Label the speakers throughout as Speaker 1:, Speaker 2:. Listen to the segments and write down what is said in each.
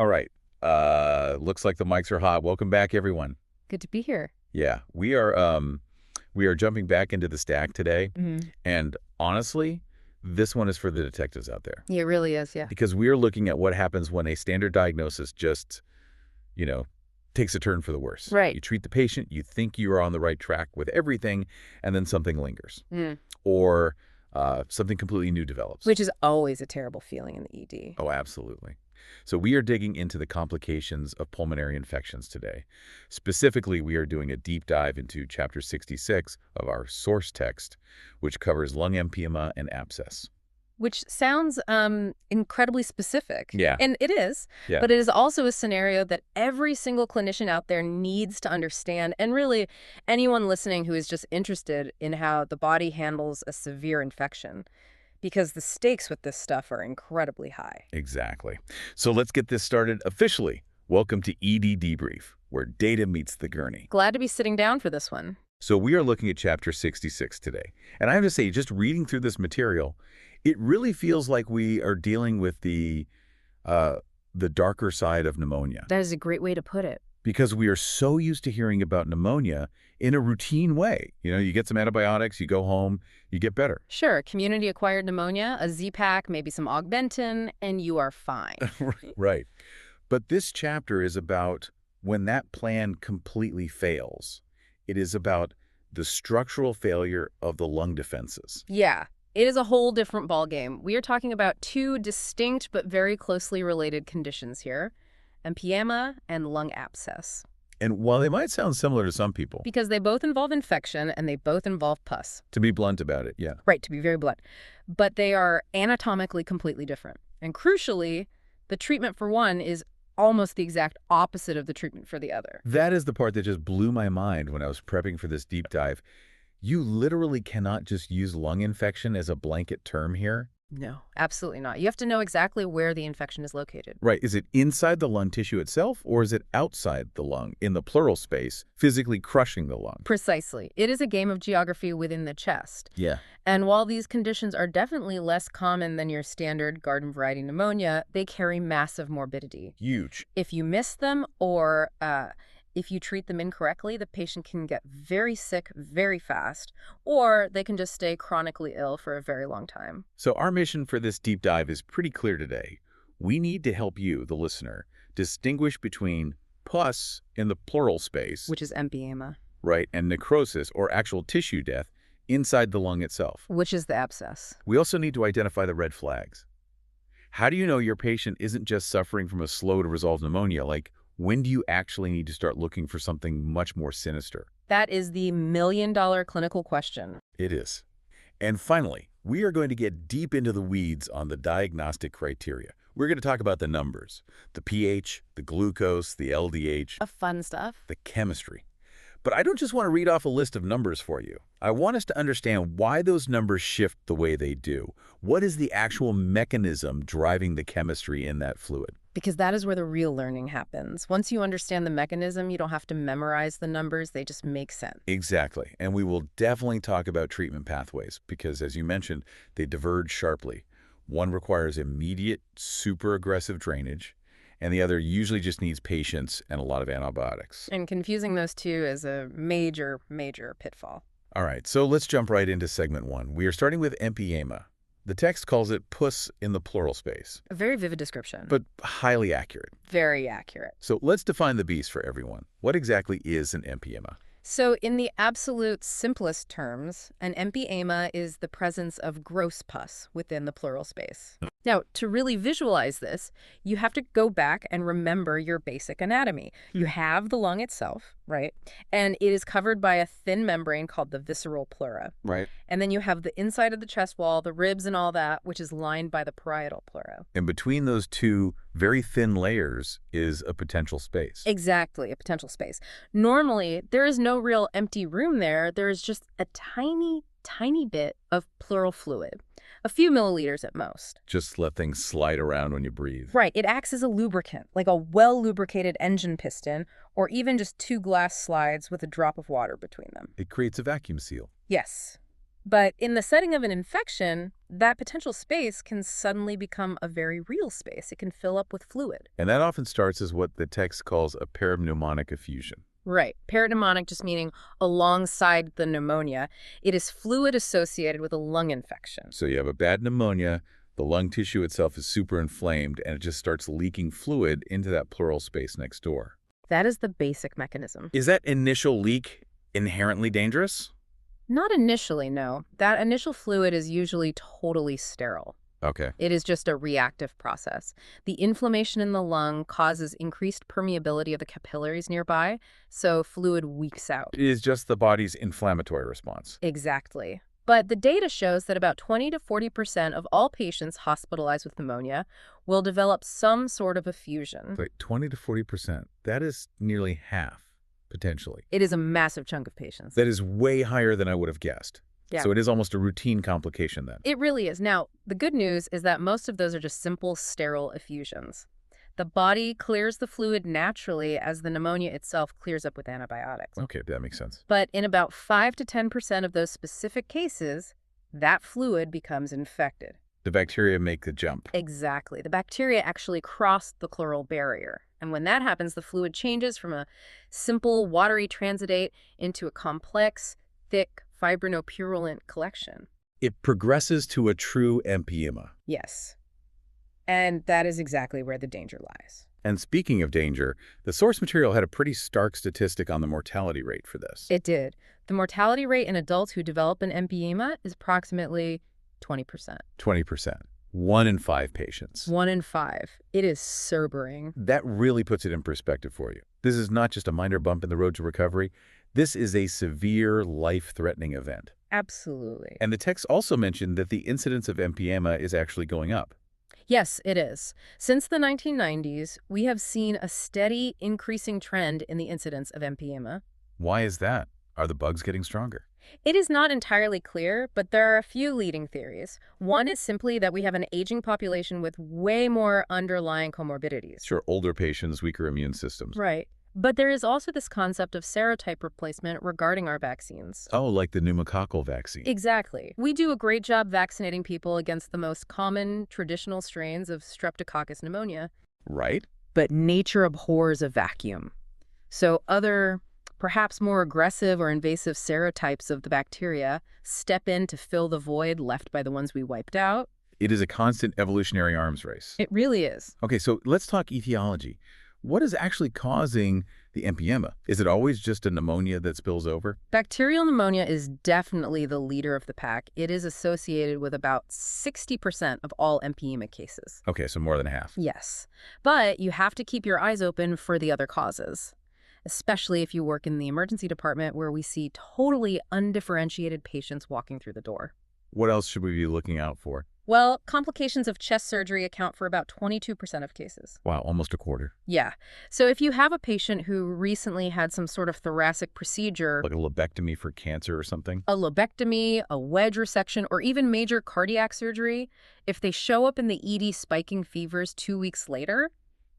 Speaker 1: All right. Looks like the mics are hot. Welcome back, everyone.
Speaker 2: Good to be here.
Speaker 1: Yeah, we are jumping back into the stack today, and honestly, this one is for the detectives out there
Speaker 2: Yeah, it really is, yeah.
Speaker 1: because we are looking at what happens when a standard diagnosis just, you know, takes a turn for the worse.
Speaker 2: Right.
Speaker 1: You treat the patient, you think you are on the right track with everything, and then something lingers,
Speaker 2: Mm.
Speaker 1: or something completely new develops.
Speaker 2: Which is always a terrible feeling in the ED.
Speaker 1: Oh, absolutely. So we are digging into the complications of pulmonary infections today. Specifically, we are doing a deep dive into Chapter 66 of our source text, which covers lung empyema and abscess.
Speaker 2: Which sounds incredibly specific.
Speaker 1: Yeah.
Speaker 2: And it is.
Speaker 1: Yeah.
Speaker 2: But it is also a scenario that every single clinician out there needs to understand. And really, anyone listening who is just interested in how the body handles a severe infection. Because the stakes with this stuff are incredibly high.
Speaker 1: Exactly. So let's get this started officially. Welcome to ED Debrief, where data meets the gurney.
Speaker 2: Glad to be sitting down for this one.
Speaker 1: So we are looking at Chapter 66 today. And I have to say, just reading through this material, it really feels like we are dealing with the darker side of pneumonia.
Speaker 2: That is a great way to put it.
Speaker 1: Because we are so used to hearing about pneumonia in a routine way. You know, you get some antibiotics, you go home, you get better.
Speaker 2: Sure, community-acquired pneumonia, a Z-Pak, maybe some Augmentin, and you are fine.
Speaker 1: Right. But this chapter is about when that plan completely fails. It is about the structural failure of the lung defenses.
Speaker 2: Yeah, it is a whole different ballgame. We are talking about two distinct but very closely related conditions here, empyema and lung abscess.
Speaker 1: And while they might sound similar to some people,
Speaker 2: Because they both involve infection and they both involve pus.
Speaker 1: to be blunt about it, yeah.
Speaker 2: Right, to be very blunt. But they are anatomically completely different. And crucially, the treatment for one is almost the exact opposite of the treatment for the other.
Speaker 1: That is the part that just blew my mind when I was prepping for this deep dive. You literally cannot just use lung infection as a blanket term here.
Speaker 2: No, absolutely not. You have to know exactly where the infection is located.
Speaker 1: Right. Is it inside the lung tissue itself, or is it outside the lung, in the pleural space, physically crushing the lung?
Speaker 2: Precisely. It is a game of geography within the chest.
Speaker 1: Yeah.
Speaker 2: And while these conditions are definitely less common than your standard garden variety pneumonia, they carry massive morbidity.
Speaker 1: Huge.
Speaker 2: If you miss them or if you treat them incorrectly, the patient can get very sick very fast, or they can just stay chronically ill for a very long time.
Speaker 1: So our mission for this deep dive is pretty clear today. We need to help you, the listener, distinguish between pus in the pleural space,
Speaker 2: Which is empyema.
Speaker 1: right, and necrosis, or actual tissue death, inside the lung itself.
Speaker 2: Which is the abscess.
Speaker 1: We also need to identify the red flags. How do you know your patient isn't just suffering from a slow-to-resolve pneumonia? Like, when do you actually need to start looking for something much more sinister?
Speaker 2: That is the million-dollar clinical question.
Speaker 1: It is. And finally, we are going to get deep into the weeds on the diagnostic criteria. We're going to talk about the numbers, the pH, the glucose, the LDH,
Speaker 2: Fun stuff.
Speaker 1: the chemistry. But I don't just want to read off a list of numbers for you. I want us to understand why those numbers shift the way they do. What is the actual mechanism driving the chemistry in that fluid?
Speaker 2: Because that is where the real learning happens. Once you understand the mechanism, you don't have to memorize the numbers. They just make sense.
Speaker 1: Exactly. And we will definitely talk about treatment pathways because, as you mentioned, they diverge sharply. One requires immediate, super aggressive drainage, and the other usually just needs patience and a lot of antibiotics.
Speaker 2: And confusing those two is a major, major pitfall.
Speaker 1: All right, so let's jump right into segment one. We are starting with empyema. The text calls it pus in the pleural space,
Speaker 2: A very vivid description.
Speaker 1: but highly accurate.
Speaker 2: Very accurate.
Speaker 1: So let's define the beast for everyone. What exactly is an empyema?
Speaker 2: So in the absolute simplest terms, an empyema is the presence of gross pus within the pleural space. Now, to really visualize this, you have to go back and remember your basic anatomy. You have the lung itself, right? And it is covered by a thin membrane called the visceral pleura.
Speaker 1: Right.
Speaker 2: And then you have the inside of the chest wall, the ribs and all that, which is lined by the parietal pleura.
Speaker 1: And between those two very thin layers is a potential space.
Speaker 2: Exactly, a potential space. Normally, there is no real empty room there. There is just a tiny, tiny bit of pleural fluid, a few milliliters at most.
Speaker 1: Just let things slide around when you breathe.
Speaker 2: Right, it acts as a lubricant, like a well-lubricated engine piston, or even just two glass slides with a drop of water between them.
Speaker 1: It creates a vacuum seal.
Speaker 2: Yes. But in the setting of an infection, that potential space can suddenly become a very real space. It can fill up with fluid.
Speaker 1: And that often starts as what the text calls a parapneumonic effusion.
Speaker 2: Right. Parapneumonic just meaning alongside the pneumonia. It is fluid associated with a lung infection.
Speaker 1: So you have a bad pneumonia, the lung tissue itself is super inflamed, and it just starts leaking fluid into that pleural space next door.
Speaker 2: That is the basic mechanism.
Speaker 1: Is that initial leak inherently dangerous?
Speaker 2: Not initially, no. That initial fluid is usually totally sterile.
Speaker 1: Okay.
Speaker 2: It is just a reactive process. The inflammation in the lung causes increased permeability of the capillaries nearby, so fluid leaks out.
Speaker 1: It is just the body's inflammatory response.
Speaker 2: Exactly. But the data shows that about 20 to 40% of all patients hospitalized with pneumonia will develop some sort of effusion.
Speaker 1: Like 20 to 40%. That is nearly half, potentially.
Speaker 2: It is a massive chunk of patients.
Speaker 1: That is way higher than I would have guessed.
Speaker 2: Yeah.
Speaker 1: So it is almost a routine complication then.
Speaker 2: It really is. Now, the good news is that most of those are just simple sterile effusions. The body clears the fluid naturally as the pneumonia itself clears up with antibiotics.
Speaker 1: Okay, that makes sense.
Speaker 2: But in about 5 to 10% of those specific cases, that fluid becomes infected.
Speaker 1: The bacteria make the jump.
Speaker 2: Exactly. The bacteria actually cross the pleural barrier. And when that happens, the fluid changes from a simple watery transitate into a complex, thick, fibrinopurulent collection.
Speaker 1: It progresses to a true empyema.
Speaker 2: Yes. And that is exactly where the danger lies.
Speaker 1: And speaking of danger, the source material had a pretty stark statistic on the mortality rate for this.
Speaker 2: It did. The mortality rate in adults who develop an empyema is approximately 20%.
Speaker 1: 20%. 1 in 5 patients.
Speaker 2: 1 in 5. It is sobering.
Speaker 1: That really puts it in perspective for you. This is not just a minor bump in the road to recovery. This is a severe, life-threatening event.
Speaker 2: Absolutely.
Speaker 1: And the text also mentioned that the incidence of empyema is actually going up.
Speaker 2: Yes, it is. Since the 1990s, we have seen a steady increasing trend in the incidence of empyema.
Speaker 1: Why is that? Are the bugs getting stronger?
Speaker 2: It is not entirely clear, but there are a few leading theories. One is simply that we have an aging population with way more underlying comorbidities.
Speaker 1: Sure, older patients, weaker immune systems.
Speaker 2: Right. But there is also this concept of serotype replacement regarding our vaccines.
Speaker 1: Oh, like the pneumococcal vaccine.
Speaker 2: Exactly. We do a great job vaccinating people against the most common traditional strains of Streptococcus pneumonia.
Speaker 1: Right?
Speaker 2: But nature abhors a vacuum. So other, perhaps more aggressive or invasive serotypes of the bacteria step in to fill the void left by the ones we wiped out.
Speaker 1: It is a constant evolutionary arms race.
Speaker 2: It really is.
Speaker 1: Okay, so let's talk etiology. What is actually causing the empyema? Is it always just a pneumonia that spills over?
Speaker 2: Bacterial pneumonia is definitely the leader of the pack. It is associated with about 60% of all empyema cases.
Speaker 1: Okay, so more than half.
Speaker 2: Yes. But you have to keep your eyes open for the other causes, especially if you work in the emergency department where we see totally undifferentiated patients walking through the door.
Speaker 1: What else should we be looking out for?
Speaker 2: Well, complications of chest surgery account for about 22% of cases.
Speaker 1: Wow, almost a quarter.
Speaker 2: Yeah. So if you have a patient who recently had some sort of thoracic procedure,
Speaker 1: Like a lobectomy for cancer or something?
Speaker 2: a lobectomy, a wedge resection, or even major cardiac surgery, if they show up in the ED spiking fevers 2 weeks later,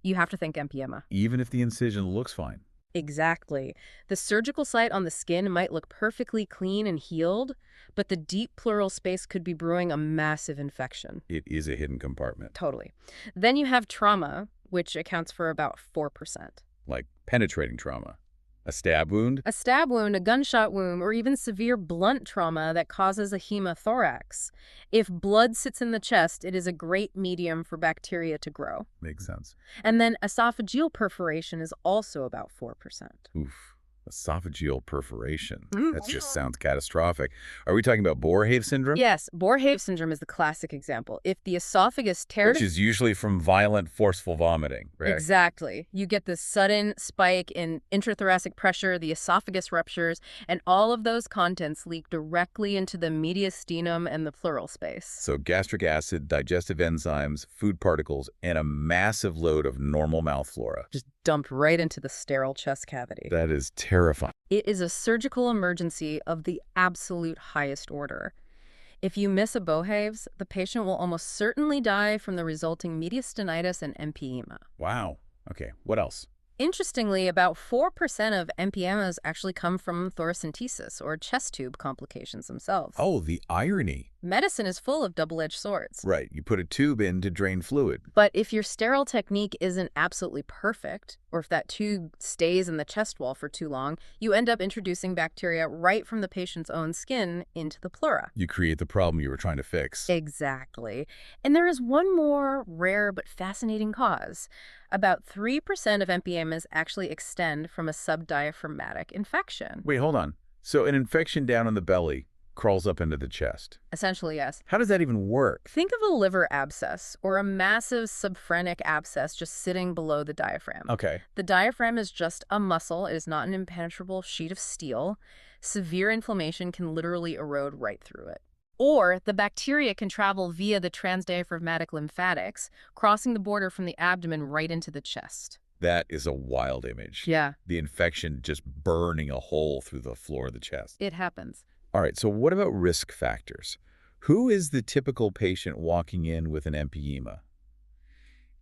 Speaker 2: you have to think empyema.
Speaker 1: Even if the incision looks fine.
Speaker 2: Exactly. The surgical site on the skin might look perfectly clean and healed, but the deep pleural space could be brewing a massive infection.
Speaker 1: It is a hidden compartment.
Speaker 2: Totally. Then you have trauma, which accounts for about 4%.
Speaker 1: Like penetrating trauma. A stab wound?
Speaker 2: A stab wound, a gunshot wound, or even severe blunt trauma that causes a hemothorax. If blood sits in the chest, it is a great medium for bacteria to grow.
Speaker 1: Makes sense.
Speaker 2: And then esophageal perforation is also about 4%.
Speaker 1: Oof. Esophageal perforation. That just sounds catastrophic. Are we talking about Borrhaave syndrome?
Speaker 2: Yes, Borrhaave syndrome is the classic example. If the esophagus tears...
Speaker 1: Which is usually from violent, forceful vomiting, right?
Speaker 2: Exactly. You get this sudden spike in intrathoracic pressure, the esophagus ruptures, and all of those contents leak directly into the mediastinum and the pleural space.
Speaker 1: So gastric acid, digestive enzymes, food particles, and a massive load of normal mouth flora.
Speaker 2: Just dumped right into the sterile chest cavity.
Speaker 1: That is terrifying.
Speaker 2: It is a surgical emergency of the absolute highest order. If you miss a Borrhaave's, the patient will almost certainly die from the resulting mediastinitis and empyema.
Speaker 1: Wow. Okay, what else?
Speaker 2: Interestingly, about 4% of empyemas actually come from thoracentesis, or chest tube complications themselves.
Speaker 1: Oh, the irony.
Speaker 2: Medicine is full of double-edged swords.
Speaker 1: Right, you put a tube in to drain fluid.
Speaker 2: But if your sterile technique isn't absolutely perfect, or if that tube stays in the chest wall for too long, you end up introducing bacteria right from the patient's own skin into the pleura.
Speaker 1: You create the problem you were trying to fix.
Speaker 2: Exactly. And there is one more rare but fascinating cause. About 3% of empyemas actually extend from a subdiaphragmatic infection.
Speaker 1: Wait, hold on. So an infection down in the belly crawls up into the chest.
Speaker 2: Essentially, yes.
Speaker 1: How does that even work?
Speaker 2: Think of a liver abscess or a massive subphrenic abscess just sitting below the diaphragm.
Speaker 1: Okay.
Speaker 2: The diaphragm is just a muscle. It is not an impenetrable sheet of steel. Severe inflammation can literally erode right through it. Or the bacteria can travel via the transdiaphragmatic lymphatics, crossing the border from the abdomen right into the chest.
Speaker 1: That is a wild image.
Speaker 2: Yeah,
Speaker 1: The infection just burning a hole through the floor of the chest.
Speaker 2: it happens.
Speaker 1: All right, so what about risk factors? Who is the typical patient walking in with an empyema?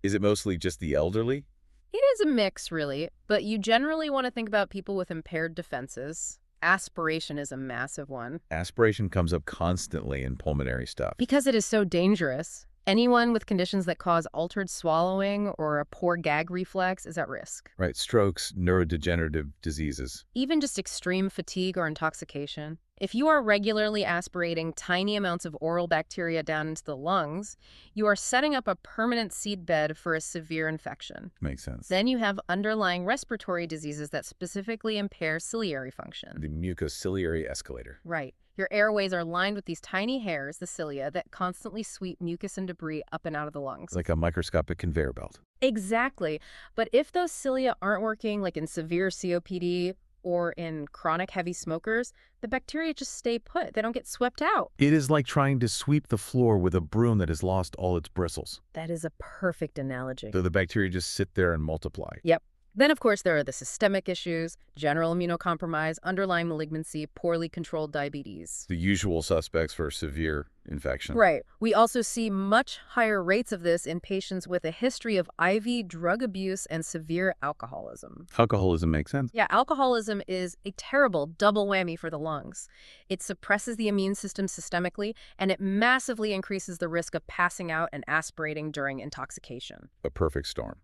Speaker 1: Is it mostly just the elderly?
Speaker 2: It is a mix, really, but you generally want to think about people with impaired defenses. Aspiration is a massive one.
Speaker 1: Aspiration comes up constantly in pulmonary stuff.
Speaker 2: Because it is so dangerous, anyone with conditions that cause altered swallowing or a poor gag reflex is at risk.
Speaker 1: Right, strokes, neurodegenerative diseases.
Speaker 2: Even just extreme fatigue or intoxication. If you are regularly aspirating tiny amounts of oral bacteria down into the lungs, you are setting up a permanent seedbed for a severe infection.
Speaker 1: Makes sense.
Speaker 2: Then you have underlying respiratory diseases that specifically impair ciliary function.
Speaker 1: The mucociliary escalator.
Speaker 2: Right. Your airways are lined with these tiny hairs, the cilia, that constantly sweep mucus and debris up and out of the lungs.
Speaker 1: It's like a microscopic conveyor belt.
Speaker 2: Exactly. But if those cilia aren't working, like in severe COPD or in chronic heavy smokers, the bacteria just stay put. They don't get swept out.
Speaker 1: It is like trying to sweep the floor with a broom that has lost all its bristles.
Speaker 2: That is a perfect analogy.
Speaker 1: So the bacteria just sit there and multiply.
Speaker 2: Yep. Then, of course, there are the systemic issues, general immunocompromise, underlying malignancy, poorly controlled diabetes.
Speaker 1: The usual suspects for severe infection.
Speaker 2: Right. We also see much higher rates of this in patients with a history of IV drug abuse and severe alcoholism.
Speaker 1: Alcoholism makes sense.
Speaker 2: Yeah, alcoholism is a terrible double whammy for the lungs. It suppresses the immune system systemically, and it massively increases the risk of passing out and aspirating during intoxication.
Speaker 1: A perfect storm.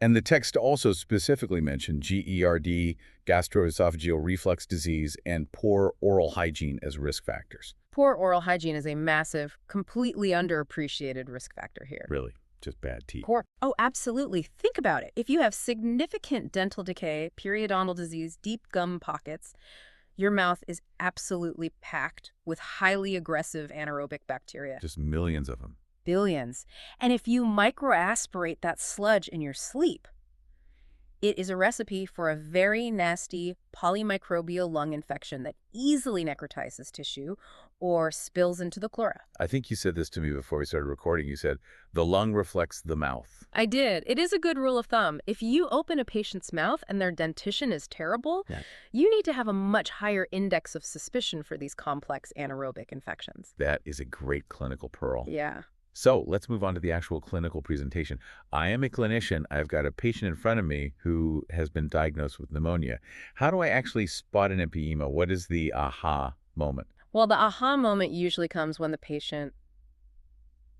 Speaker 1: And the text also specifically mentioned GERD, gastroesophageal reflux disease, and poor oral hygiene as risk factors.
Speaker 2: Poor oral hygiene is a massive, completely underappreciated risk factor here.
Speaker 1: Really, just bad teeth.
Speaker 2: Oh, absolutely. Think about it. If you have significant dental decay, periodontal disease, deep gum pockets, your mouth is absolutely packed with highly aggressive anaerobic bacteria.
Speaker 1: Just millions of them.
Speaker 2: Billions. And if you microaspirate that sludge in your sleep, it is a recipe for a very nasty polymicrobial lung infection that easily necrotizes tissue or spills into the pleura.
Speaker 1: I think you said this to me before we started recording. You said, the lung reflects the mouth.
Speaker 2: I did. It is a good rule of thumb. If you open a patient's mouth and their dentition is terrible, you need to have a much higher index of suspicion for these complex anaerobic infections.
Speaker 1: That is a great clinical pearl.
Speaker 2: Yeah.
Speaker 1: So let's move on to the actual clinical presentation. I am a clinician. I've got a patient in front of me who has been diagnosed with pneumonia. How do I actually spot an empyema? What is the aha moment?
Speaker 2: Well, the aha moment usually comes when the patient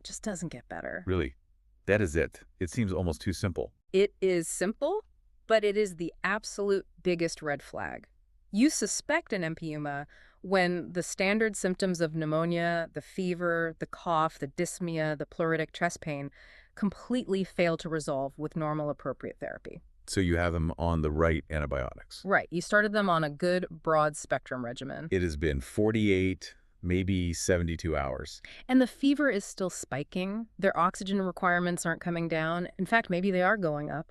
Speaker 2: just doesn't get better.
Speaker 1: Really, that is it. It seems almost too simple.
Speaker 2: It is simple, but it is the absolute biggest red flag. You suspect an empyema when the standard symptoms of pneumonia, the fever, the cough, the dyspnea, the pleuritic chest pain, completely fail to resolve with normal appropriate therapy.
Speaker 1: So you have them on the right antibiotics.
Speaker 2: Right. You started them on a good broad spectrum regimen.
Speaker 1: It has been 48, maybe 72 hours.
Speaker 2: And the fever is still spiking. Their oxygen requirements aren't coming down. In fact, maybe they are going up.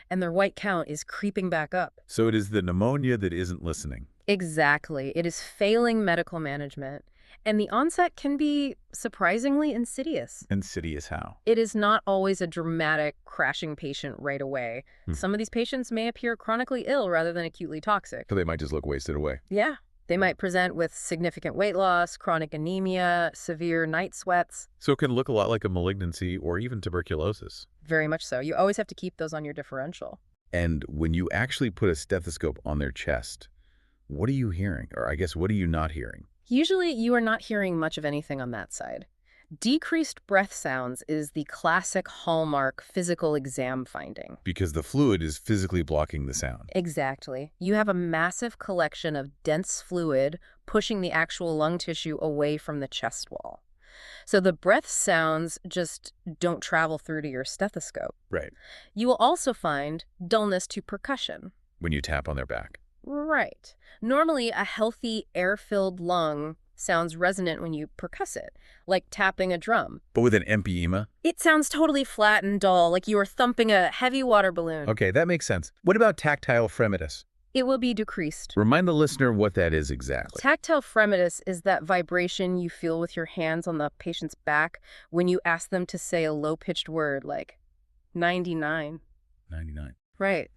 Speaker 2: And their white count is creeping back up.
Speaker 1: So it is the pneumonia that isn't listening.
Speaker 2: Exactly. It is failing medical management. And the onset can be surprisingly insidious.
Speaker 1: Insidious how?
Speaker 2: It is not always a dramatic, crashing patient right away. Some of these patients may appear chronically ill rather than acutely toxic.
Speaker 1: So they might just look wasted away.
Speaker 2: Yeah. They might present with significant weight loss, chronic anemia, severe night sweats.
Speaker 1: So it can look a lot like a malignancy or even tuberculosis.
Speaker 2: Very much so. You always have to keep those on your differential.
Speaker 1: And when you actually put a stethoscope on their chest, what are you hearing? Or I guess, what are you not hearing?
Speaker 2: Usually, you are not hearing much of anything on that side. Decreased breath sounds is the classic hallmark physical exam finding.
Speaker 1: Because the fluid is physically blocking the sound.
Speaker 2: Exactly. You have a massive collection of dense fluid pushing the actual lung tissue away from the chest wall. So the breath sounds just don't travel through to your stethoscope.
Speaker 1: Right.
Speaker 2: You will also find dullness to percussion.
Speaker 1: When you tap on their back.
Speaker 2: Right. Normally, a healthy, air-filled lung sounds resonant when you percuss it, like tapping a drum.
Speaker 1: But with an empyema?
Speaker 2: It sounds totally flat and dull, like you are thumping a heavy water balloon.
Speaker 1: Okay, that makes sense. What about tactile fremitus?
Speaker 2: It will be decreased.
Speaker 1: Remind the listener what that is exactly.
Speaker 2: Tactile fremitus is that vibration you feel with your hands on the patient's back when you ask them to say a low-pitched word like 99.
Speaker 1: 99.
Speaker 2: Right.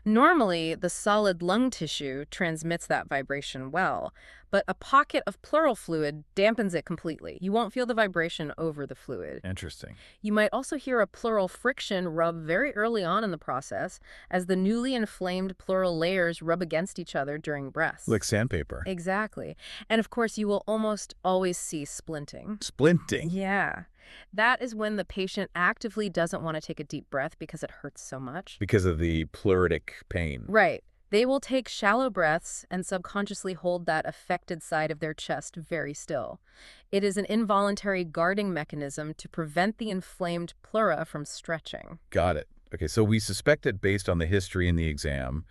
Speaker 2: Normally, the solid lung tissue transmits that vibration well, but a pocket of pleural fluid dampens it completely. You won't feel the vibration over the fluid.
Speaker 1: Interesting.
Speaker 2: You might also hear a pleural friction rub very early on in the process as the newly inflamed pleural layers rub against each other during breaths.
Speaker 1: Like sandpaper.
Speaker 2: Exactly. And of course, you will almost always see splinting.
Speaker 1: Splinting?
Speaker 2: Yeah. That is when the patient actively doesn't want to take a deep breath because it hurts so much.
Speaker 1: Because of the pleuritic pain.
Speaker 2: Right. They will take shallow breaths and subconsciously hold that affected side of their chest very still. It is an involuntary guarding mechanism to prevent the inflamed pleura from stretching.
Speaker 1: Got it. Okay, so we suspect it based on the history in the exam.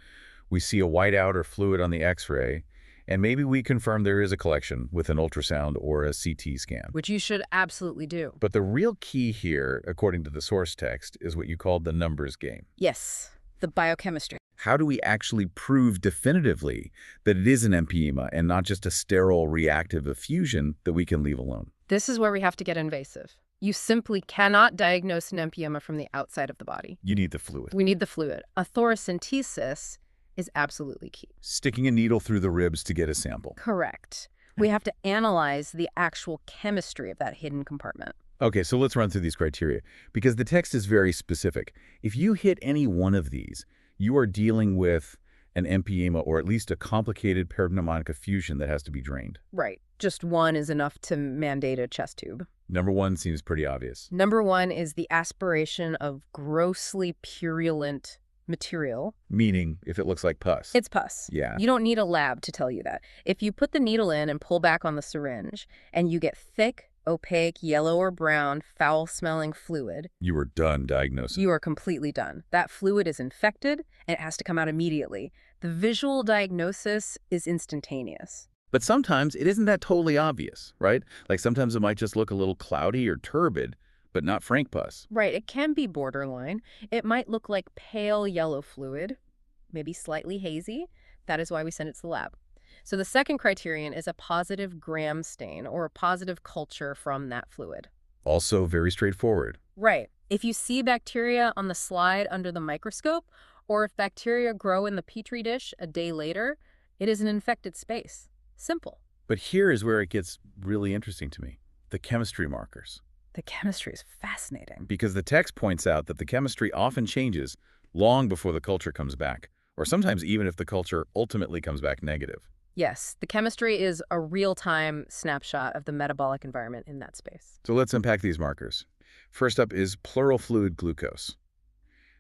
Speaker 1: We see a whiteout or fluid on the x-ray, and maybe we confirm there is a collection with an ultrasound or a CT scan.
Speaker 2: Which you should absolutely do.
Speaker 1: But the real key here, according to the source text, is what you called the numbers game.
Speaker 2: Yes, the biochemistry.
Speaker 1: How do we actually prove definitively that it is an empyema and not just a sterile reactive effusion that we can leave alone?
Speaker 2: This is where we have to get invasive. You simply cannot diagnose an empyema from the outside of the body.
Speaker 1: You need the fluid.
Speaker 2: We need the fluid. A thoracentesis is absolutely key.
Speaker 1: Sticking a needle through the ribs to get a sample.
Speaker 2: Correct. We have to analyze the actual chemistry of that hidden compartment.
Speaker 1: Okay, so let's run through these criteria, because the text is very specific. If you hit any one of these, you are dealing with an empyema or at least a complicated parapneumonic effusion that has to be drained.
Speaker 2: Right. Just one is enough to mandate a chest tube.
Speaker 1: Number one seems pretty obvious.
Speaker 2: Number one is the aspiration of grossly purulent material.
Speaker 1: Meaning, if it looks like pus.
Speaker 2: It's pus.
Speaker 1: Yeah.
Speaker 2: You don't need a lab to tell you that. If you put the needle in and pull back on the syringe, and you get thick, opaque, yellow or brown, foul-smelling fluid,
Speaker 1: You were done diagnosing.
Speaker 2: you are completely done. That fluid is infected, and it has to come out immediately. The visual diagnosis is instantaneous.
Speaker 1: But sometimes it isn't that totally obvious, right? Like sometimes it might just look a little cloudy or turbid, but not frank pus.
Speaker 2: Right, it can be borderline. It might look like pale yellow fluid, maybe slightly hazy. That is why we send it to the lab. So the second criterion is a positive gram stain or a positive culture from that fluid.
Speaker 1: Also very straightforward.
Speaker 2: Right. If you see bacteria on the slide under the microscope, or if bacteria grow in the petri dish a day later, it is an infected space. Simple.
Speaker 1: But here is where it gets really interesting to me. The chemistry markers.
Speaker 2: The chemistry is fascinating.
Speaker 1: Because the text points out that the chemistry often changes long before the culture comes back, or sometimes even if the culture ultimately comes back negative.
Speaker 2: Yes, the chemistry is a real-time snapshot of the metabolic environment in that space.
Speaker 1: So let's unpack these markers. First up is pleural fluid glucose.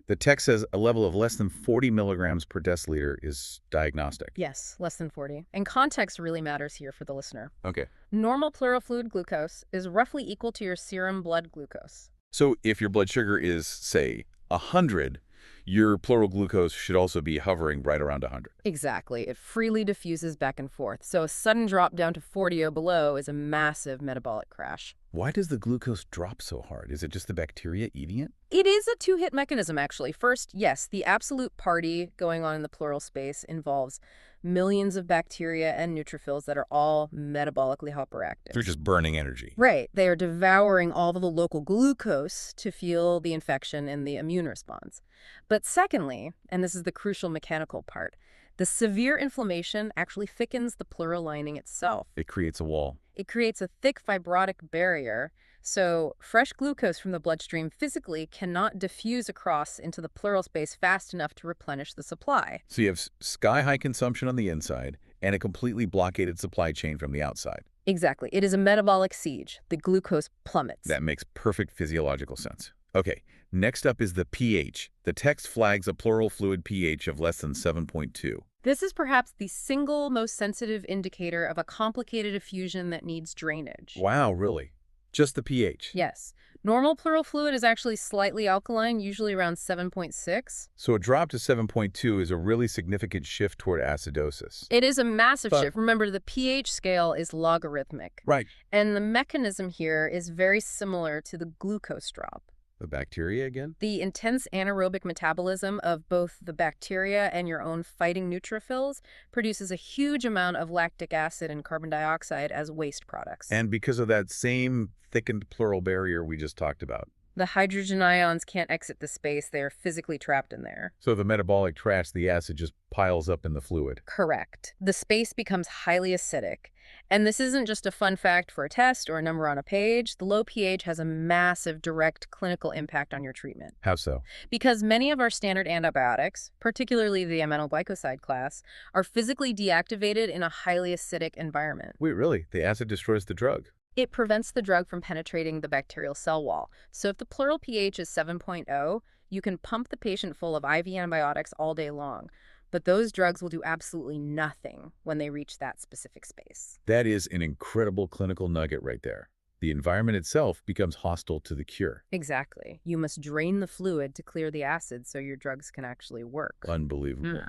Speaker 1: The text says a level of less than 40 milligrams per deciliter is diagnostic.
Speaker 2: Yes, less than 40. And context really matters here for the listener.
Speaker 1: Okay.
Speaker 2: Normal pleural fluid glucose is roughly equal to your serum blood glucose.
Speaker 1: So if your blood sugar is, say, 100, your pleural glucose should also be hovering right around 100.
Speaker 2: Exactly. It freely diffuses back and forth. So a sudden drop down to 40 or below is a massive metabolic crash.
Speaker 1: Why does the glucose drop so hard? Is it just the bacteria eating it?
Speaker 2: It is a two-hit mechanism, actually. First, yes, the absolute party going on in the pleural space involves millions of bacteria and neutrophils that are all metabolically hyperactive.
Speaker 1: They're just burning energy.
Speaker 2: Right. They are devouring all of the local glucose to fuel the infection and the immune response. But secondly, and this is the crucial mechanical part, the severe inflammation actually thickens the pleural lining itself.
Speaker 1: It creates a wall.
Speaker 2: It creates a thick fibrotic barrier So fresh glucose from the bloodstream physically cannot diffuse across into the pleural space fast enough to replenish the supply.
Speaker 1: So you have sky-high consumption on the inside and a completely blockaded supply chain from the outside.
Speaker 2: Exactly. It is a metabolic siege. The glucose plummets.
Speaker 1: That makes perfect physiological sense. Okay, next up is the pH. The text flags a pleural fluid pH of less than 7.2.
Speaker 2: This is perhaps the single most sensitive indicator of a complicated effusion that needs drainage.
Speaker 1: Wow, really? Just the pH?
Speaker 2: Yes. Normal pleural fluid is actually slightly alkaline, usually around 7.6.
Speaker 1: So a drop to 7.2 is a really significant shift toward acidosis.
Speaker 2: It is a massive
Speaker 1: But-
Speaker 2: shift. Remember, the pH scale is logarithmic.
Speaker 1: Right.
Speaker 2: And the mechanism here is very similar to the glucose drop.
Speaker 1: The bacteria again?
Speaker 2: The intense anaerobic metabolism of both the bacteria and your own fighting neutrophils produces a huge amount of lactic acid and carbon dioxide as waste products.
Speaker 1: And because of that same thickened pleural barrier we just talked about.
Speaker 2: The hydrogen ions can't exit the space. They are physically trapped in there.
Speaker 1: So the metabolic trash, the acid just piles up in the fluid.
Speaker 2: Correct. The space becomes highly acidic. And this isn't just a fun fact for a test or a number on a page. The low pH has a massive direct clinical impact on your treatment.
Speaker 1: How so?
Speaker 2: Because many of our standard antibiotics, particularly the aminoglycoside class, are physically deactivated in a highly acidic environment.
Speaker 1: Wait, really? The acid destroys the drug?
Speaker 2: It prevents the drug from penetrating the bacterial cell wall. So if the pleural pH is 7.0, you can pump the patient full of IV antibiotics all day long. But those drugs will do absolutely nothing when they reach that specific space.
Speaker 1: That is an incredible clinical nugget right there. The environment itself becomes hostile to the cure.
Speaker 2: Exactly. You must drain the fluid to clear the acid so your drugs can actually work.
Speaker 1: Unbelievable.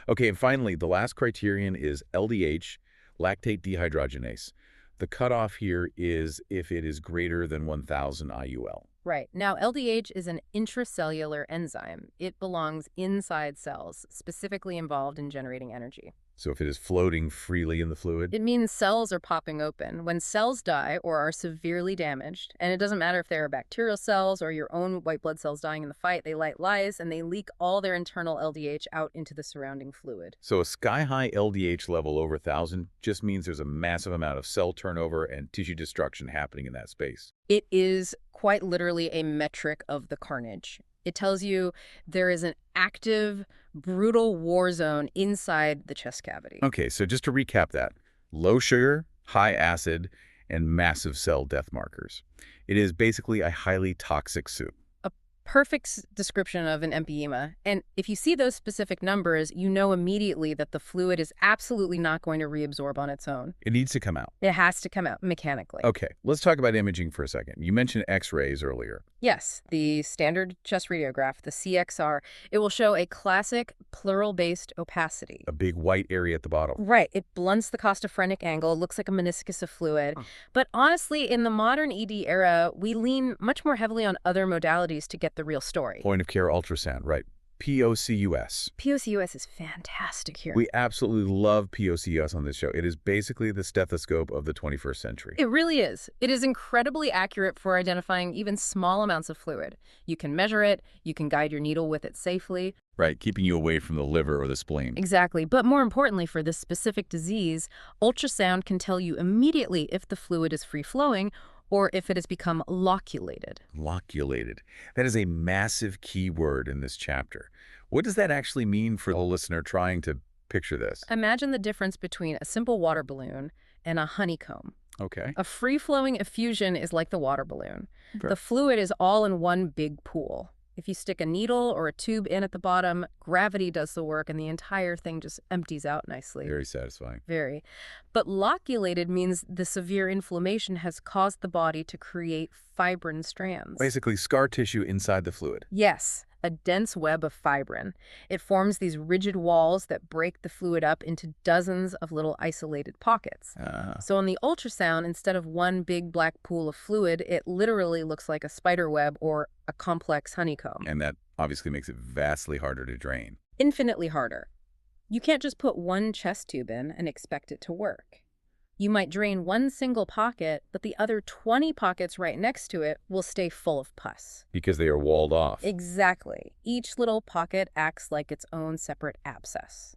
Speaker 1: Okay, and finally, the last criterion is LDH, lactate dehydrogenase. The cutoff here is if it is greater than 1,000 IUL.
Speaker 2: Right. Now, LDH is an intracellular enzyme. It belongs inside cells, specifically involved in generating energy.
Speaker 1: So if it is floating freely in the fluid?
Speaker 2: It means cells are popping open. When cells die or are severely damaged, and it doesn't matter if they are bacterial cells or your own white blood cells dying in the fight, they light lyse and they leak all their internal LDH out into the surrounding fluid.
Speaker 1: So a sky-high LDH level over 1,000 just means there's a massive amount of cell turnover and tissue destruction happening in that space.
Speaker 2: It is quite literally a metric of the carnage. It tells you there is an active, brutal war zone inside the chest cavity.
Speaker 1: Okay, so just to recap that, low sugar, high acid, and massive cell death markers. It is basically a highly toxic soup.
Speaker 2: A perfect description of an empyema. And if you see those specific numbers, you know immediately that the fluid is absolutely not going to reabsorb on its own.
Speaker 1: It needs to come out.
Speaker 2: It has to come out mechanically.
Speaker 1: Okay, let's talk about imaging for a second. You mentioned X-rays earlier.
Speaker 2: Yes, the standard chest radiograph, the CXR, it will show a classic pleural-based opacity.
Speaker 1: A big white area at the bottom.
Speaker 2: Right. It blunts the costophrenic angle. It looks like a meniscus of fluid. But honestly, in the modern ED era, we lean much more heavily on other modalities to get the real story.
Speaker 1: Point of care ultrasound, right. POCUS.
Speaker 2: POCUS is fantastic here.
Speaker 1: We absolutely love POCUS on this show. It is basically the stethoscope of the 21st century.
Speaker 2: It really is. It is incredibly accurate for identifying even small amounts of fluid. You can measure it, you can guide your needle with it safely.
Speaker 1: Right, keeping you away from the liver or the spleen.
Speaker 2: Exactly. But more importantly, for this specific disease, ultrasound can tell you immediately if the fluid is free-flowing or if it has become loculated.
Speaker 1: Loculated. That is a massive key word in this chapter. What does that actually mean for the listener trying to picture this?
Speaker 2: Imagine the difference between a simple water balloon and a honeycomb.
Speaker 1: Okay.
Speaker 2: A free-flowing effusion is like the water balloon.
Speaker 1: Sure.
Speaker 2: The fluid is all in one big pool. If you stick a needle or a tube in at the bottom, gravity does the work and the entire thing just empties out nicely.
Speaker 1: Very satisfying.
Speaker 2: Very. But loculated means the severe inflammation has caused the body to create fibrin strands.
Speaker 1: Basically, scar tissue inside the fluid.
Speaker 2: Yes, a dense web of fibrin. It forms these rigid walls that break the fluid up into dozens of little isolated pockets. So on the ultrasound, instead of one big black pool of fluid, it literally looks like a spider web or a complex honeycomb.
Speaker 1: And that obviously makes it vastly harder to drain.
Speaker 2: Infinitely harder. You can't just put one chest tube in and expect it to work. You might drain one single pocket, but the other 20 pockets right next to it will stay full of pus.
Speaker 1: Because they are walled off.
Speaker 2: Exactly. Each little pocket acts like its own separate abscess.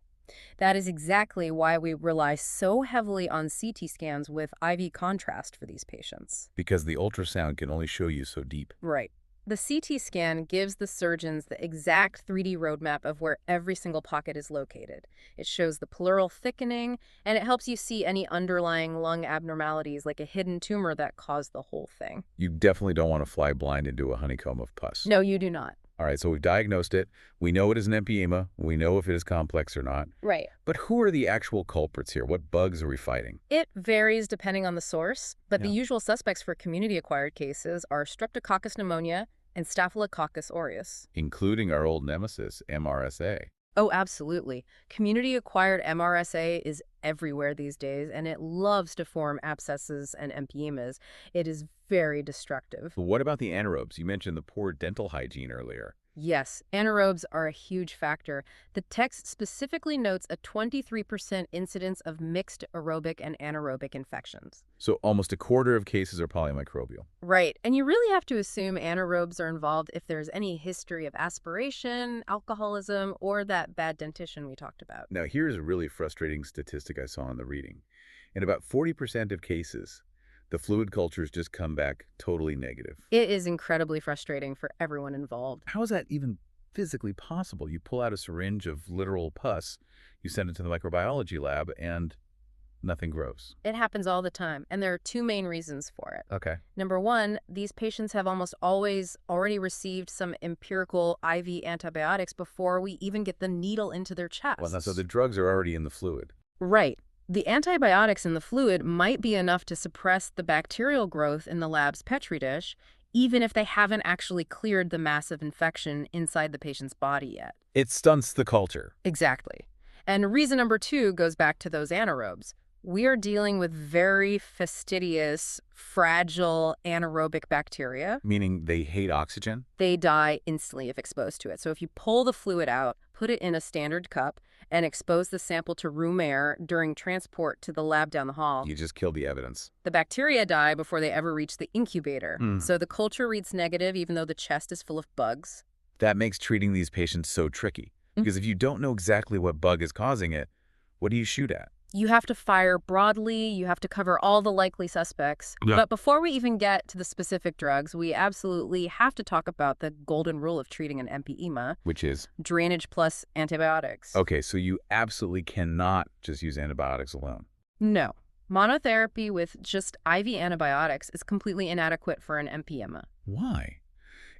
Speaker 2: That is exactly why we rely so heavily on CT scans with IV contrast for these patients.
Speaker 1: Because the ultrasound can only show you so deep.
Speaker 2: Right. The CT scan gives the surgeons the exact 3D roadmap of where every single pocket is located. It shows the pleural thickening, and it helps you see any underlying lung abnormalities like a hidden tumor that caused the whole thing.
Speaker 1: You definitely don't want to fly blind into a honeycomb of pus.
Speaker 2: No, you do not.
Speaker 1: All right, so we've diagnosed it. We know it is an empyema. We know if it is complex or not.
Speaker 2: Right.
Speaker 1: But who are the actual culprits here? What bugs are we fighting?
Speaker 2: It varies depending on the source, but the
Speaker 1: Yeah.
Speaker 2: usual suspects for community-acquired cases are Streptococcus pneumonia and Staphylococcus aureus.
Speaker 1: Including our old nemesis, MRSA.
Speaker 2: Oh, absolutely. Community-acquired MRSA is everywhere these days, and it loves to form abscesses and empyemas. It is very destructive.
Speaker 1: But what about the anaerobes? You mentioned the poor dental hygiene earlier.
Speaker 2: Yes, anaerobes are a huge factor. The text specifically notes a 23% incidence of mixed aerobic and anaerobic infections.
Speaker 1: So almost a quarter of cases are polymicrobial.
Speaker 2: Right, and you really have to assume anaerobes are involved if there's any history of aspiration, alcoholism, or that bad dentition we talked about.
Speaker 1: Now, here's a really frustrating statistic I saw in the reading. In about 40% of cases, the fluid cultures just come back totally negative.
Speaker 2: It is incredibly frustrating for everyone involved.
Speaker 1: How is that even physically possible? You pull out a syringe of literal pus, you send it to the microbiology lab, and nothing grows.
Speaker 2: It happens all the time, and there are two main reasons for it.
Speaker 1: Okay.
Speaker 2: Number one, these patients have almost always already received some empirical IV antibiotics before we even get the needle into their chest.
Speaker 1: Well, so the drugs are already in the fluid.
Speaker 2: Right. The antibiotics in the fluid might be enough to suppress the bacterial growth in the lab's Petri dish, even if they haven't actually cleared the massive infection inside the patient's body yet.
Speaker 1: It stunts the culture.
Speaker 2: Exactly. And reason number two goes back to those anaerobes. We are dealing with very fastidious, fragile anaerobic bacteria.
Speaker 1: Meaning they hate oxygen?
Speaker 2: They die instantly if exposed to it. So if you pull the fluid out, put it in a standard cup, and expose the sample to room air during transport to the lab down the hall,
Speaker 1: You just killed the evidence.
Speaker 2: the bacteria die before they ever reach the incubator.
Speaker 1: Mm.
Speaker 2: So the culture reads negative even though the chest is full of bugs.
Speaker 1: That makes treating these patients so tricky. Because if you don't know exactly what bug is causing it, what do you shoot at?
Speaker 2: You have to fire broadly, you have to cover all the likely suspects.
Speaker 1: Yeah.
Speaker 2: But before we even get to the specific drugs, we absolutely have to talk about the golden rule of treating an empyema,
Speaker 1: Which is?
Speaker 2: drainage plus antibiotics.
Speaker 1: Okay, so you absolutely cannot just use antibiotics alone.
Speaker 2: No. Monotherapy with just IV antibiotics is completely inadequate for an empyema.
Speaker 1: Why?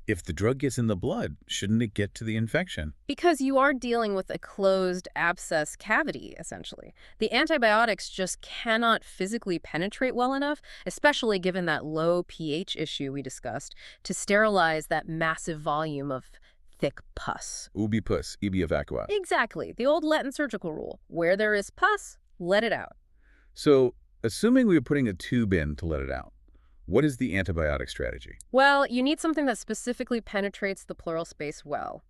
Speaker 1: If the drug gets in the blood, shouldn't it get to the infection?
Speaker 2: Because you are dealing with a closed abscess cavity, essentially. The antibiotics just cannot physically penetrate well enough, especially given that low pH issue we discussed, to sterilize that massive volume of thick pus.
Speaker 1: Ubi pus, ibi evacua.
Speaker 2: Exactly. The old Latin surgical rule. Where there is pus, let it out.
Speaker 1: So, assuming we were putting a tube in to let it out, what is the antibiotic strategy?
Speaker 2: Well, you need something that specifically penetrates the pleural space well.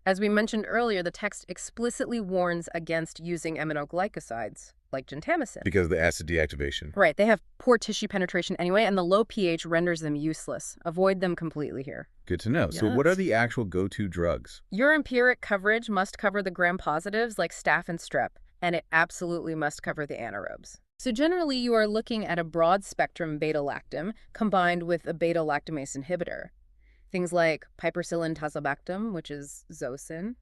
Speaker 2: As we mentioned earlier, the text explicitly warns against using aminoglycosides, like gentamicin.
Speaker 1: Because of the acid deactivation.
Speaker 2: Right, they have poor tissue penetration anyway, and the low pH renders them useless. Avoid them completely here.
Speaker 1: Good to know. So what are
Speaker 2: Yes.
Speaker 1: the actual go-to drugs?
Speaker 2: Your empiric coverage must cover the gram-positives like staph and strep, and it absolutely must cover the anaerobes. So generally, you are looking at a broad-spectrum beta-lactam combined with a beta-lactamase inhibitor. Things like piperacillin tazobactam, which is Zosyn,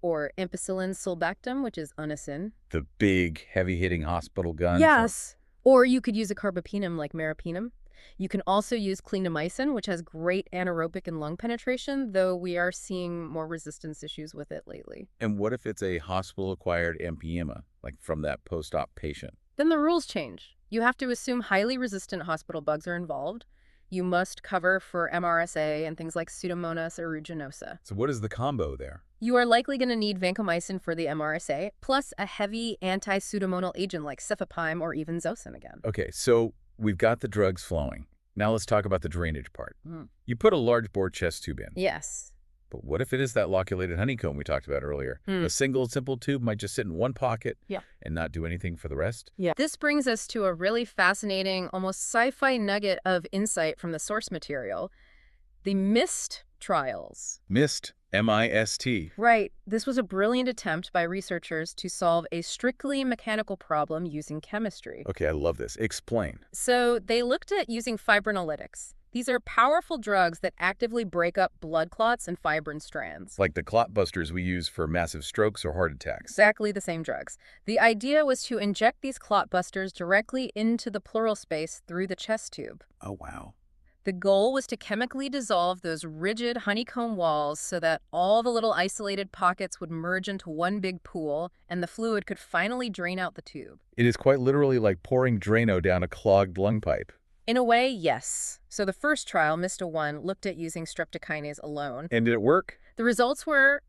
Speaker 2: or ampicillin sulbactam, which is Unicin.
Speaker 1: The big, heavy-hitting hospital guns?
Speaker 2: Yes. Or you could use a carbapenem like meropenem. You can also use clindamycin, which has great anaerobic and lung penetration, though we are seeing more resistance issues with it lately.
Speaker 1: And what if it's a hospital-acquired empyema, like from that post-op patient?
Speaker 2: Then the rules change. You have to assume highly resistant hospital bugs are involved. You must cover for MRSA and things like Pseudomonas aeruginosa.
Speaker 1: So what is the combo there?
Speaker 2: You are likely going to need vancomycin for the MRSA, plus a heavy anti-pseudomonal agent like cefepime or even Zosyn again.
Speaker 1: Okay, so we've got the drugs flowing. Now let's talk about the drainage part.
Speaker 2: Mm.
Speaker 1: You put a large bore chest tube in.
Speaker 2: Yes.
Speaker 1: But what if it is that loculated honeycomb we talked about earlier? A single, simple tube might just sit in one pocket and not do anything for the rest?
Speaker 2: Yeah. This brings us to a really fascinating, almost sci-fi nugget of insight from the source material. The MIST trials.
Speaker 1: MIST, MIST.
Speaker 2: Right. This was a brilliant attempt by researchers to solve a strictly mechanical problem using chemistry.
Speaker 1: Okay, I love this. Explain.
Speaker 2: So they looked at using fibrinolytics. These are powerful drugs that actively break up blood clots and fibrin strands.
Speaker 1: Like the clot busters we use for massive strokes or heart attacks.
Speaker 2: Exactly the same drugs. The idea was to inject these clot busters directly into the pleural space through the chest tube.
Speaker 1: Oh, wow.
Speaker 2: The goal was to chemically dissolve those rigid honeycomb walls so that all the little isolated pockets would merge into one big pool and the fluid could finally drain out the tube.
Speaker 1: It is quite literally like pouring Drano down a clogged lung pipe.
Speaker 2: In a way, yes. So the first trial, MISTA-1, looked at using streptokinase alone.
Speaker 1: And did it work?
Speaker 2: The results were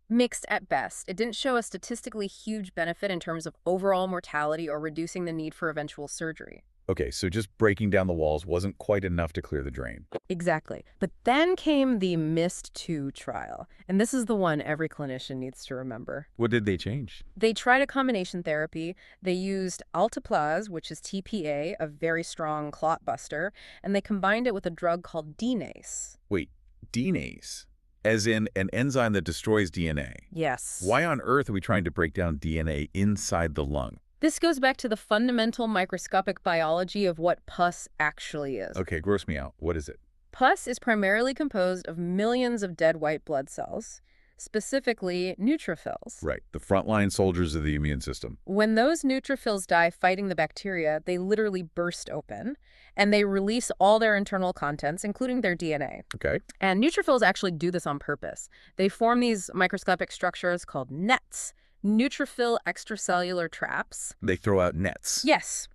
Speaker 2: mixed at best. It didn't show a statistically huge benefit in terms of overall mortality or reducing the need for eventual surgery.
Speaker 1: Okay, so just breaking down the walls wasn't quite enough to clear the drain.
Speaker 2: Exactly. But then came the MIST-2 trial, and this is the one every clinician needs to remember.
Speaker 1: What did they change?
Speaker 2: They tried a combination therapy. They used alteplase, which is TPA, a very strong clot buster, and they combined it with a drug called DNase.
Speaker 1: Wait, DNase? As in an enzyme that destroys DNA?
Speaker 2: Yes.
Speaker 1: Why on earth are we trying to break down DNA inside the lung?
Speaker 2: This goes back to the fundamental microscopic biology of what pus actually is.
Speaker 1: Okay, gross me out. What is it?
Speaker 2: Pus is primarily composed of millions of dead white blood cells, specifically neutrophils.
Speaker 1: Right, the frontline soldiers of the immune system.
Speaker 2: When those neutrophils die fighting the bacteria, they literally burst open, and they release all their internal contents, including their DNA.
Speaker 1: Okay.
Speaker 2: And neutrophils actually do this on purpose. They form these microscopic structures called nets, neutrophil extracellular traps.
Speaker 1: They throw out nets.
Speaker 2: Yes.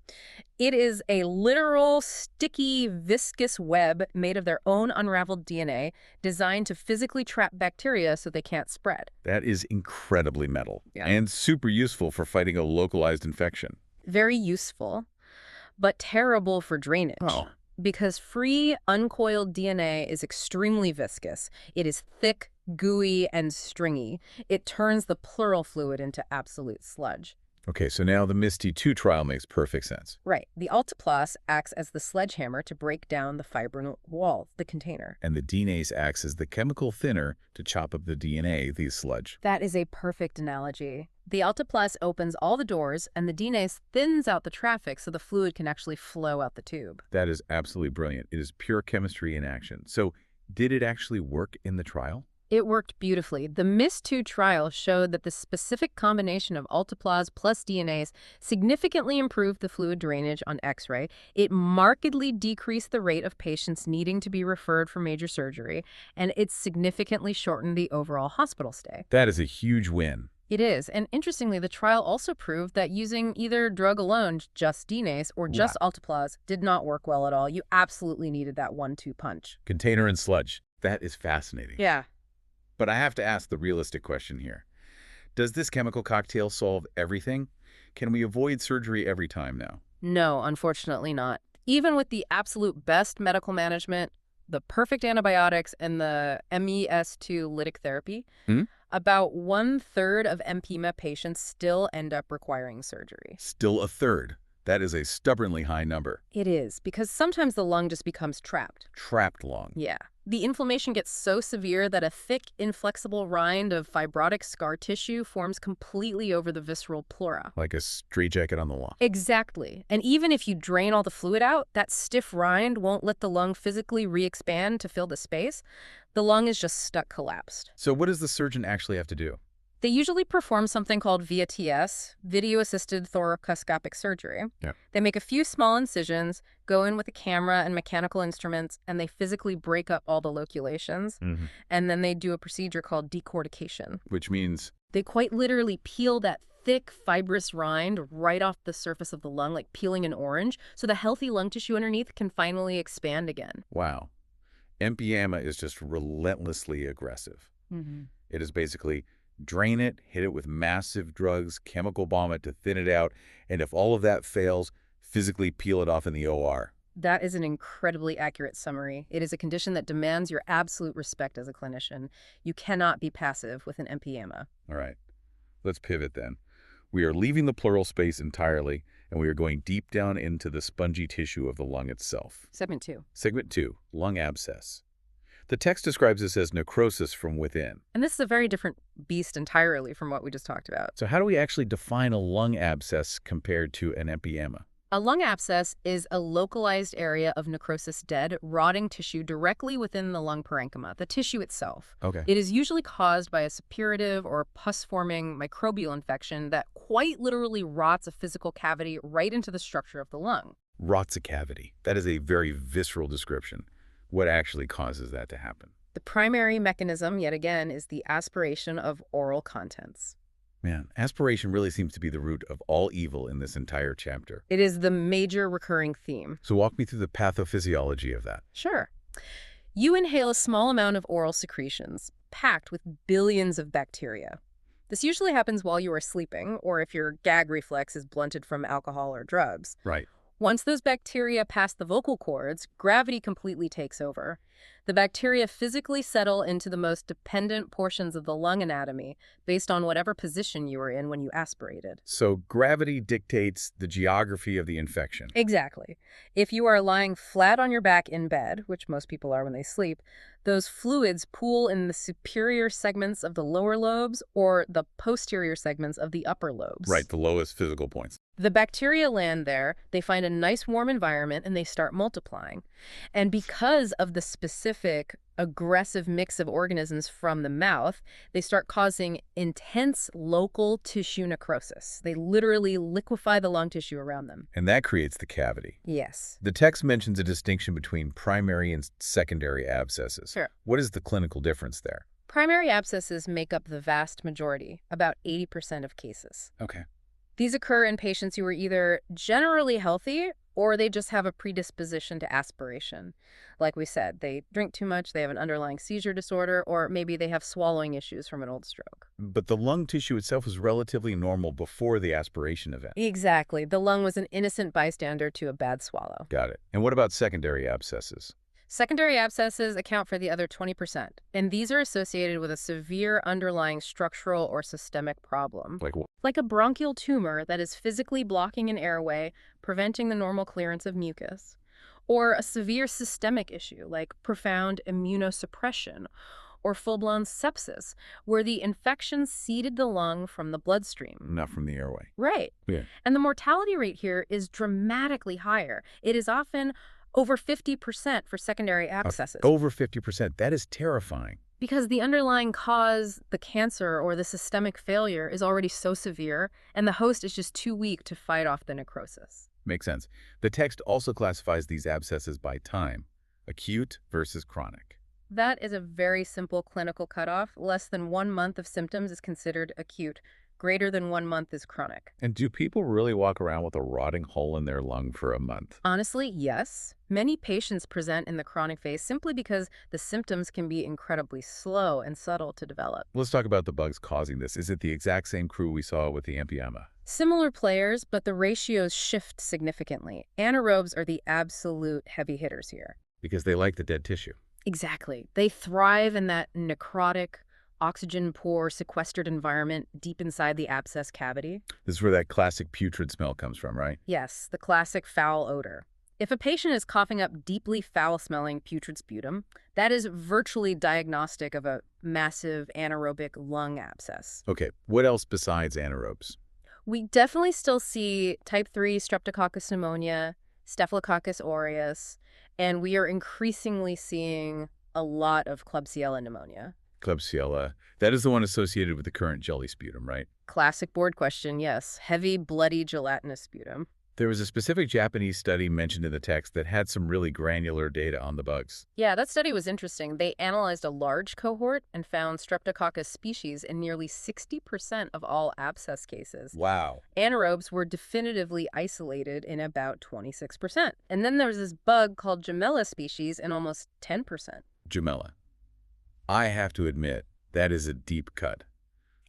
Speaker 2: It is a literal, sticky, viscous web made of their own unraveled DNA designed to physically trap bacteria so they can't spread.
Speaker 1: That is incredibly metal.
Speaker 2: Yeah.
Speaker 1: And super useful for fighting a localized infection.
Speaker 2: Very useful, but terrible for drainage.
Speaker 1: Oh.
Speaker 2: Because free, uncoiled DNA is extremely viscous. It is thick, gooey, and stringy. It turns the pleural fluid into absolute sludge.
Speaker 1: Okay, so now the MIST-2 trial makes perfect sense.
Speaker 2: Right. The alteplase acts as the sledgehammer to break down the fibrin wall, the container.
Speaker 1: And the DNase acts as the chemical thinner to chop up the DNA, the sludge.
Speaker 2: That is a perfect analogy. The alteplase opens all the doors, and the DNase thins out the traffic so the fluid can actually flow out the tube.
Speaker 1: That is absolutely brilliant. It is pure chemistry in action. So did it actually work in the trial?
Speaker 2: It worked beautifully. The MIST-2 trial showed that the specific combination of alteplase plus DNase significantly improved the fluid drainage on X-ray. It markedly decreased the rate of patients needing to be referred for major surgery, and it significantly shortened the overall hospital stay.
Speaker 1: That is a huge win.
Speaker 2: It is, and interestingly, the trial also proved that using either drug alone, just DNase, or just alteplase did not work well at all. You absolutely needed that 1-2 punch.
Speaker 1: Container and sludge. That is fascinating.
Speaker 2: Yeah.
Speaker 1: But I have to ask the realistic question here. Does this chemical cocktail solve everything? Can we avoid surgery every time now?
Speaker 2: No, unfortunately not. Even with the absolute best medical management, the perfect antibiotics, and the MES2 lytic therapy, about 1/3 of Empyema patients still end up requiring surgery.
Speaker 1: Still a third. That is a stubbornly high number.
Speaker 2: It is, because sometimes the lung just becomes trapped.
Speaker 1: Trapped lung.
Speaker 2: Yeah. The inflammation gets so severe that a thick, inflexible rind of fibrotic scar tissue forms completely over the visceral pleura.
Speaker 1: Like a straitjacket on the lung.
Speaker 2: Exactly. And even if you drain all the fluid out, that stiff rind won't let the lung physically re-expand to fill the space. The lung is just stuck collapsed.
Speaker 1: So what does the surgeon actually have to do?
Speaker 2: They usually perform something called VATS, video-assisted thoracoscopic surgery.
Speaker 1: Yeah.
Speaker 2: They make a few small incisions, go in with a camera and mechanical instruments, and they physically break up all the loculations. And then they do a procedure called decortication.
Speaker 1: Which means?
Speaker 2: They quite literally peel that thick, fibrous rind right off the surface of the lung, like peeling an orange, so the healthy lung tissue underneath can finally expand again.
Speaker 1: Wow. Empyema is just relentlessly aggressive. It is basically drain it, hit it with massive drugs, chemical bomb it to thin it out, and if all of that fails, physically peel it off in the OR.
Speaker 2: That is an incredibly accurate summary. It is a condition that demands your absolute respect as a clinician. You cannot be passive with an empyema.
Speaker 1: All right, let's pivot then. We are leaving the pleural space entirely, and we are going deep down into the spongy tissue of the lung itself.
Speaker 2: Segment 2.
Speaker 1: Segment 2, lung abscess. The text describes this as necrosis from within.
Speaker 2: And this is a very different beast entirely from what we just talked about.
Speaker 1: So how do we actually define a lung abscess compared to an empyema?
Speaker 2: A lung abscess is a localized area of necrosis dead, rotting tissue directly within the lung parenchyma, the tissue itself.
Speaker 1: Okay.
Speaker 2: It is usually caused by a suppurative or pus-forming microbial infection that quite literally rots a physical cavity right into the structure of the lung.
Speaker 1: Rots a cavity. That is a very visceral description. What actually causes that to happen?
Speaker 2: The primary mechanism, yet again, is the aspiration of oral contents.
Speaker 1: Man, aspiration really seems to be the root of all evil in this entire chapter.
Speaker 2: It is the major recurring theme.
Speaker 1: So walk me through the pathophysiology of that.
Speaker 2: Sure. You inhale a small amount of oral secretions, packed with billions of bacteria. This usually happens while you are sleeping, or if your gag reflex is blunted from alcohol or drugs.
Speaker 1: Right.
Speaker 2: Once those bacteria pass the vocal cords, gravity completely takes over. The bacteria physically settle into the most dependent portions of the lung anatomy based on whatever position you were in when you aspirated.
Speaker 1: So gravity dictates the geography of the infection.
Speaker 2: Exactly. If you are lying flat on your back in bed, which most people are when they sleep, those fluids pool in the superior segments of the lower lobes or the posterior segments of the upper lobes.
Speaker 1: Right, the lowest physical points.
Speaker 2: The bacteria land there, they find a nice warm environment, and they start multiplying. And because of the specific aggressive mix of organisms from the mouth, they start causing intense local tissue necrosis. They literally liquefy the lung tissue around them.
Speaker 1: And that creates the cavity.
Speaker 2: Yes.
Speaker 1: The text mentions a distinction between primary and secondary abscesses.
Speaker 2: Sure.
Speaker 1: What is the clinical difference there?
Speaker 2: Primary abscesses make up the vast majority, about 80% of cases.
Speaker 1: Okay.
Speaker 2: These occur in patients who are either generally healthy or they just have a predisposition to aspiration. Like we said, they drink too much, they have an underlying seizure disorder, or maybe they have swallowing issues from an old stroke.
Speaker 1: But the lung tissue itself is relatively normal before the aspiration event.
Speaker 2: Exactly. The lung was an innocent bystander to a bad swallow.
Speaker 1: Got it. And what about secondary abscesses?
Speaker 2: Secondary abscesses account for the other 20%, and these are associated with a severe underlying structural or systemic problem.
Speaker 1: Like what?
Speaker 2: Like a bronchial tumor that is physically blocking an airway, preventing the normal clearance of mucus. Or a severe systemic issue like profound immunosuppression or full-blown sepsis, where the infection seeded the lung from the bloodstream.
Speaker 1: Not from the airway.
Speaker 2: Right.
Speaker 1: Yeah.
Speaker 2: And the mortality rate here is dramatically higher. It is often over 50% for secondary abscesses.
Speaker 1: Over 50%. That is terrifying.
Speaker 2: Because the underlying cause, the cancer or the systemic failure, is already so severe, and the host is just too weak to fight off the necrosis.
Speaker 1: Makes sense. The text also classifies these abscesses by time, acute versus chronic.
Speaker 2: That is a very simple clinical cutoff. Less than 1 month of symptoms is considered acute. Greater than 1 month is chronic.
Speaker 1: And do people really walk around with a rotting hole in their lung for a month?
Speaker 2: Honestly, yes. Many patients present in the chronic phase simply because the symptoms can be incredibly slow and subtle to develop.
Speaker 1: Let's talk about the bugs causing this. Is it the exact same crew we saw with the Empyema?
Speaker 2: Similar players, but the ratios shift significantly. Anaerobes are the absolute heavy hitters here.
Speaker 1: Because they like the dead tissue.
Speaker 2: Exactly. They thrive in that necrotic, oxygen-poor, sequestered environment deep inside the abscess cavity.
Speaker 1: This is where that classic putrid smell comes from, right?
Speaker 2: Yes, the classic foul odor. If a patient is coughing up deeply foul-smelling putrid sputum, that is virtually diagnostic of a massive anaerobic lung abscess.
Speaker 1: Okay, what else besides anaerobes?
Speaker 2: We definitely still see type 3 Streptococcus pneumonia, Staphylococcus aureus, and we are increasingly seeing a lot of Klebsiella pneumonia.
Speaker 1: Klebsiella. That is the one associated with the current jelly sputum, right?
Speaker 2: Classic board question, yes. Heavy, bloody, gelatinous sputum.
Speaker 1: There was a specific Japanese study mentioned in the text that had some really granular data on the bugs.
Speaker 2: Yeah, that study was interesting. They analyzed a large cohort and found Streptococcus species in nearly 60% of all abscess cases.
Speaker 1: Wow.
Speaker 2: Anaerobes were definitively isolated in about 26%. And then there was this bug called Gemella species in almost 10%.
Speaker 1: Gemella. I have to admit, that is a deep cut.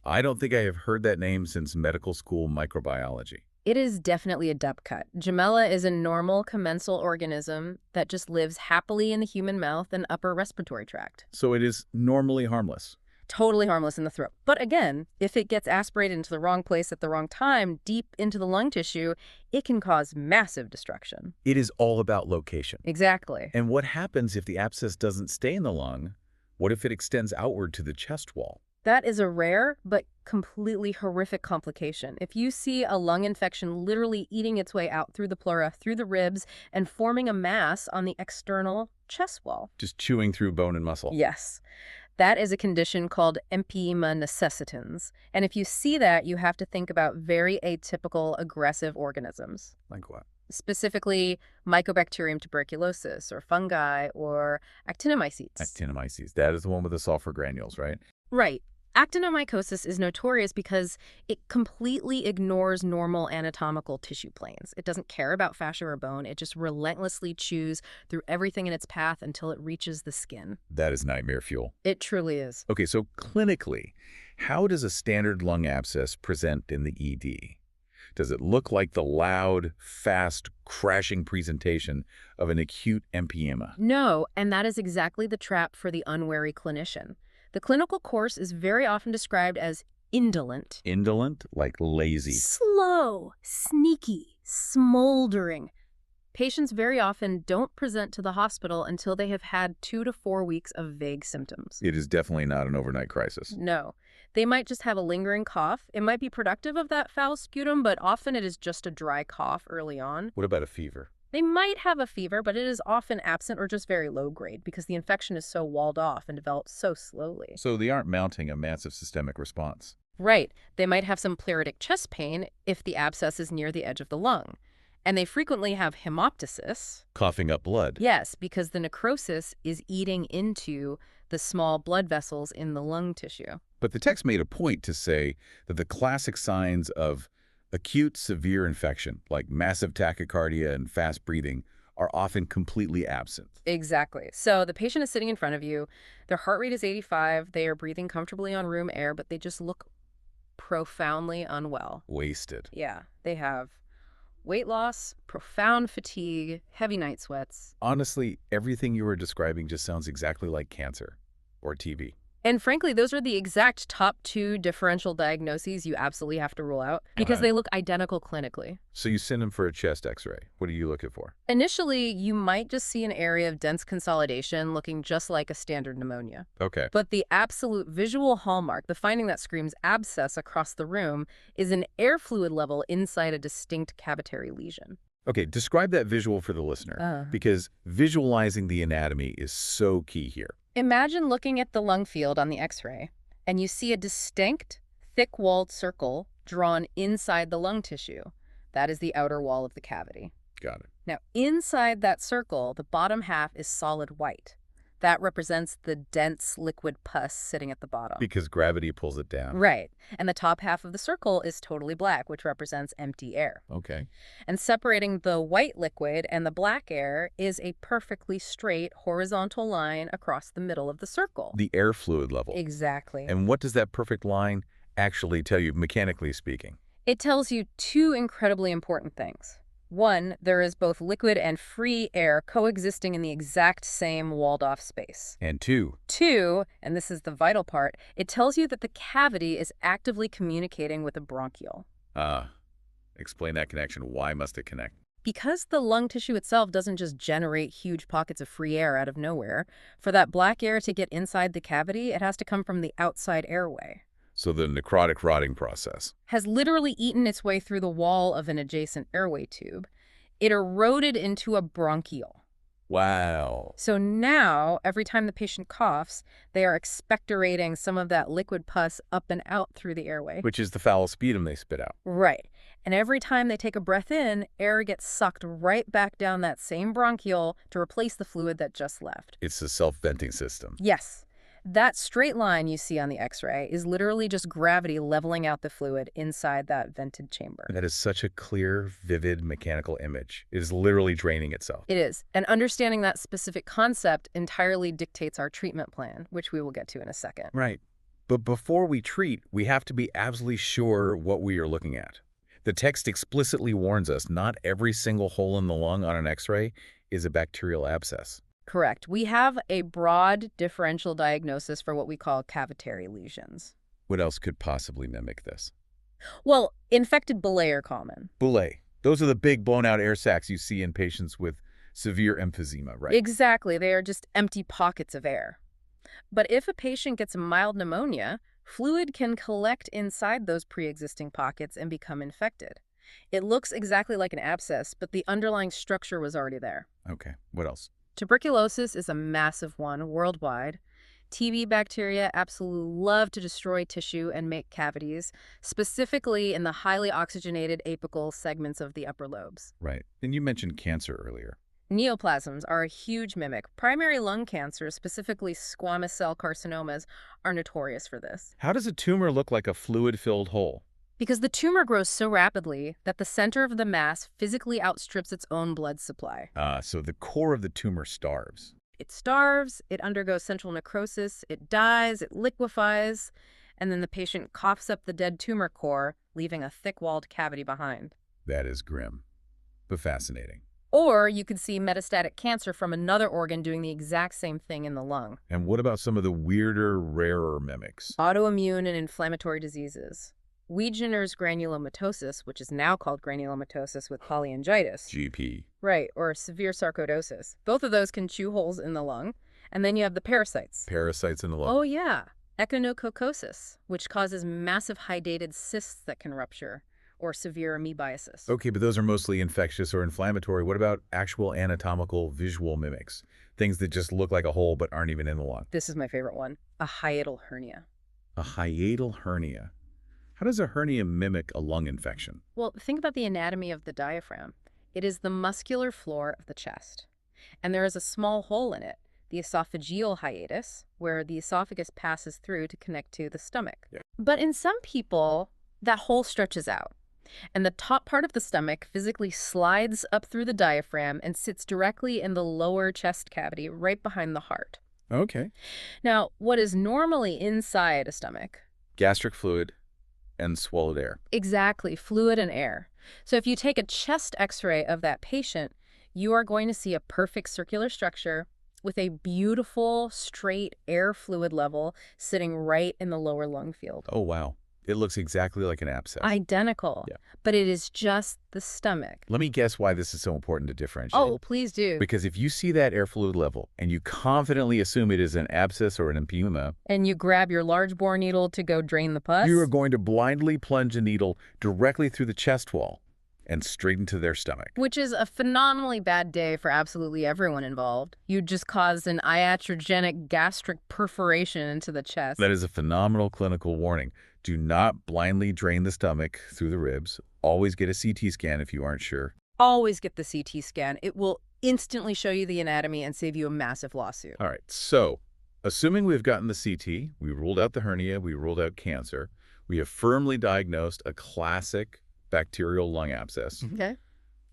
Speaker 1: I don't think I have heard that name since medical school microbiology.
Speaker 2: It is definitely a depth cut. Gemella is a normal commensal organism that just lives happily in the human mouth and upper respiratory tract.
Speaker 1: So it is normally harmless.
Speaker 2: Totally harmless in the throat. But again, if it gets aspirated into the wrong place at the wrong time, deep into the lung tissue, it can cause massive destruction.
Speaker 1: It is all about location.
Speaker 2: Exactly.
Speaker 1: And what happens if the abscess doesn't stay in the lung? What if it extends outward to the chest wall?
Speaker 2: That is a rare but completely horrific complication. If you see a lung infection literally eating its way out through the pleura, through the ribs, and forming a mass on the external chest wall.
Speaker 1: Just chewing through bone and muscle.
Speaker 2: Yes. That is a condition called empyema necessitans. And if you see that, you have to think about very atypical aggressive organisms.
Speaker 1: Like what?
Speaker 2: Specifically, Mycobacterium tuberculosis, or fungi, or actinomycetes.
Speaker 1: Actinomyces. That is the one with the sulfur granules, right?
Speaker 2: Right. Actinomycosis is notorious because it completely ignores normal anatomical tissue planes. It doesn't care about fascia or bone. It just relentlessly chews through everything in its path until it reaches the skin.
Speaker 1: That is nightmare fuel.
Speaker 2: It truly is.
Speaker 1: Okay, so clinically, how does a standard lung abscess present in the ED? Does it look like the loud, fast, crashing presentation of an acute empyema?
Speaker 2: No, and that is exactly the trap for the unwary clinician. The clinical course is very often described as indolent.
Speaker 1: Indolent, like lazy.
Speaker 2: Slow, sneaky, smoldering. Patients very often don't present to the hospital until they have had 2 to 4 weeks of vague symptoms.
Speaker 1: It is definitely not an overnight crisis.
Speaker 2: No. They might just have a lingering cough. It might be productive of that foul sputum, but often it is just a dry cough early on.
Speaker 1: What about a fever?
Speaker 2: They might have a fever, but it is often absent or just very low grade because the infection is so walled off and develops so slowly.
Speaker 1: So they aren't mounting a massive systemic response.
Speaker 2: Right. They might have some pleuritic chest pain if the abscess is near the edge of the lung. And they frequently have hemoptysis.
Speaker 1: Coughing up blood.
Speaker 2: Yes, because the necrosis is eating into the small blood vessels in the lung tissue.
Speaker 1: But the text made a point to say that the classic signs of acute severe infection, like massive tachycardia and fast breathing, are often completely absent.
Speaker 2: Exactly. So the patient is sitting in front of you. Their heart rate is 85. They are breathing comfortably on room air, but they just look profoundly unwell.
Speaker 1: Wasted.
Speaker 2: Yeah, they have weight loss, profound fatigue, heavy night sweats.
Speaker 1: Honestly, everything you were describing just sounds exactly like cancer or TB.
Speaker 2: And frankly, those are the exact top 2 differential diagnoses you absolutely have to rule out because they look identical clinically.
Speaker 1: So you send them for a chest x-ray. What are you looking for?
Speaker 2: Initially, you might just see an area of dense consolidation looking just like a standard pneumonia.
Speaker 1: Okay.
Speaker 2: But the absolute visual hallmark, the finding that screams abscess across the room, is an air fluid level inside a distinct cavitary lesion.
Speaker 1: Okay, describe that visual for the listener, because visualizing the anatomy is so key here.
Speaker 2: Imagine looking at the lung field on the X-ray, and you see a distinct, thick-walled circle drawn inside the lung tissue. That is the outer wall of the cavity.
Speaker 1: Got it.
Speaker 2: Now, inside that circle, the bottom half is solid white. That represents the dense liquid pus sitting at the bottom.
Speaker 1: Because gravity pulls it down.
Speaker 2: Right. And the top half of the circle is totally black, which represents empty air.
Speaker 1: Okay.
Speaker 2: And separating the white liquid and the black air is a perfectly straight horizontal line across the middle of the circle.
Speaker 1: The air fluid level.
Speaker 2: Exactly.
Speaker 1: And what does that perfect line actually tell you, mechanically speaking?
Speaker 2: It tells you 2 incredibly important things. 1, there is both liquid and free air coexisting in the exact same walled-off space.
Speaker 1: And 2,
Speaker 2: 2, and this is the vital part, it tells you that the cavity is actively communicating with a bronchiole.
Speaker 1: explain that connection. Why must it connect?
Speaker 2: Because the lung tissue itself doesn't just generate huge pockets of free air out of nowhere, for that black air to get inside the cavity, it has to come from the outside airway.
Speaker 1: So the necrotic rotting process
Speaker 2: Has literally eaten its way through the wall of an adjacent airway tube. It eroded into a bronchiole.
Speaker 1: Wow.
Speaker 2: So now, every time the patient coughs, they are expectorating some of that liquid pus up and out through the airway.
Speaker 1: Which is the foul sputum they spit out.
Speaker 2: Right. And every time they take a breath in, air gets sucked right back down that same bronchiole to replace the fluid that just left.
Speaker 1: It's a self-venting system.
Speaker 2: Yes. That straight line you see on the X-ray is literally just gravity leveling out the fluid inside that vented chamber.
Speaker 1: That is such a clear, vivid mechanical image. It is literally draining itself.
Speaker 2: It is. And understanding that specific concept entirely dictates our treatment plan, which we will get to in a second.
Speaker 1: Right. But before we treat, we have to be absolutely sure what we are looking at. The text explicitly warns us not every single hole in the lung on an X-ray is a bacterial abscess.
Speaker 2: Correct. We have a broad differential diagnosis for what we call cavitary lesions.
Speaker 1: What else could possibly mimic this?
Speaker 2: Well, infected bullae are common.
Speaker 1: Bullae. Those are the big blown-out air sacs you see in patients with severe emphysema, right?
Speaker 2: Exactly. They are just empty pockets of air. But if a patient gets mild pneumonia, fluid can collect inside those pre-existing pockets and become infected. It looks exactly like an abscess, but the underlying structure was already there.
Speaker 1: Okay, what else?
Speaker 2: Tuberculosis is a massive one worldwide. TB bacteria absolutely love to destroy tissue and make cavities, specifically in the highly oxygenated apical segments of the upper lobes.
Speaker 1: Right. And you mentioned cancer earlier.
Speaker 2: Neoplasms are a huge mimic. Primary lung cancer, specifically squamous cell carcinomas, are notorious for this.
Speaker 1: How does a tumor look like a fluid-filled hole?
Speaker 2: Because the tumor grows so rapidly that the center of the mass physically outstrips its own blood supply.
Speaker 1: So the core of the tumor starves.
Speaker 2: It starves, it undergoes central necrosis, it dies, it liquefies, and then the patient coughs up the dead tumor core, leaving a thick-walled cavity behind.
Speaker 1: That is grim, but fascinating.
Speaker 2: Or you could see metastatic cancer from another organ doing the exact same thing in the lung.
Speaker 1: And what about some of the weirder, rarer mimics?
Speaker 2: Autoimmune and inflammatory diseases. Wegener's granulomatosis, which is now called granulomatosis with polyangiitis.
Speaker 1: GP.
Speaker 2: Right, or severe sarcoidosis. Both of those can chew holes in the lung. And then you have the parasites.
Speaker 1: Parasites in the lung.
Speaker 2: Oh, yeah. Echinococcosis, which causes massive hydatid cysts that can rupture, or severe amoebiasis.
Speaker 1: Okay, but those are mostly infectious or inflammatory. What about actual anatomical visual mimics? Things that just look like a hole but aren't even in the lung.
Speaker 2: This is my favorite one, a hiatal hernia.
Speaker 1: A hiatal hernia. How does a hernia mimic a lung infection?
Speaker 2: Well, think about the anatomy of the diaphragm. It is the muscular floor of the chest. And there is a small hole in it, the esophageal hiatus, where the esophagus passes through to connect to the stomach.
Speaker 1: Yeah.
Speaker 2: But in some people, that hole stretches out. And the top part of the stomach physically slides up through the diaphragm and sits directly in the lower chest cavity right behind the heart.
Speaker 1: Okay.
Speaker 2: Now, what is normally inside a stomach?
Speaker 1: Gastric fluid and swallowed air.
Speaker 2: Exactly, fluid and air. So if you take a chest x-ray of that patient, you are going to see a perfect circular structure with a beautiful, straight air fluid level sitting right in the lower lung field.
Speaker 1: Oh, wow. It looks exactly like an abscess.
Speaker 2: Identical.
Speaker 1: Yeah.
Speaker 2: But it is just the stomach.
Speaker 1: Let me guess why this is so important to differentiate.
Speaker 2: Oh, please do.
Speaker 1: Because if you see that air fluid level and you confidently assume it is an abscess or an empyema,
Speaker 2: And you grab your large bore needle to go drain the pus?
Speaker 1: you are going to blindly plunge a needle directly through the chest wall and straight into their stomach.
Speaker 2: Which is a phenomenally bad day for absolutely everyone involved. You just caused an iatrogenic gastric perforation into the chest.
Speaker 1: That is a phenomenal clinical warning. Do not blindly drain the stomach through the ribs. Always get a CT scan if you aren't sure.
Speaker 2: Always get the CT scan. It will instantly show you the anatomy and save you a massive lawsuit.
Speaker 1: All right, so assuming we've gotten the CT, we ruled out the hernia, we ruled out cancer, we have firmly diagnosed a classic bacterial lung abscess.
Speaker 2: Okay.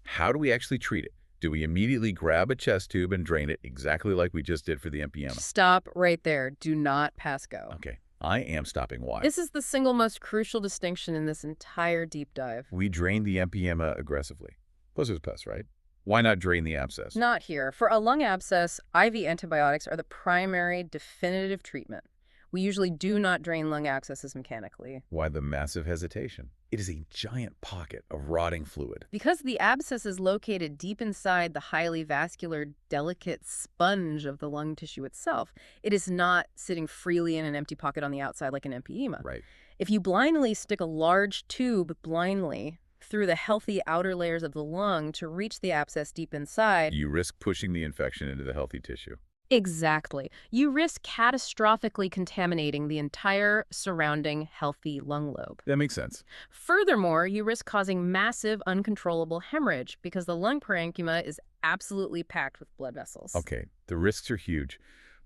Speaker 1: How do we actually treat it? Do we immediately grab a chest tube and drain it exactly like we just did for the empyema?
Speaker 2: Stop right there. Do not pass go.
Speaker 1: Okay, I am stopping. Why?
Speaker 2: This is the single most crucial distinction in this entire deep dive.
Speaker 1: We drain the empyema aggressively. Plus there's pus, right? Why not drain the abscess?
Speaker 2: Not here. For a lung abscess, IV antibiotics are the primary definitive treatment. We usually do not drain lung abscesses mechanically.
Speaker 1: Why the massive hesitation? It is a giant pocket of rotting fluid.
Speaker 2: Because the abscess is located deep inside the highly vascular, delicate sponge of the lung tissue itself. It is not sitting freely in an empty pocket on the outside like an empyema.
Speaker 1: Right.
Speaker 2: If you blindly stick a large tube blindly through the healthy outer layers of the lung to reach the abscess deep inside,
Speaker 1: You risk pushing the infection into the healthy tissue.
Speaker 2: exactly, you risk catastrophically contaminating the entire surrounding healthy lung lobe.
Speaker 1: That makes sense.
Speaker 2: Furthermore, you risk causing massive, uncontrollable hemorrhage because the lung parenchyma is absolutely packed with blood vessels.
Speaker 1: Okay, the risks are huge.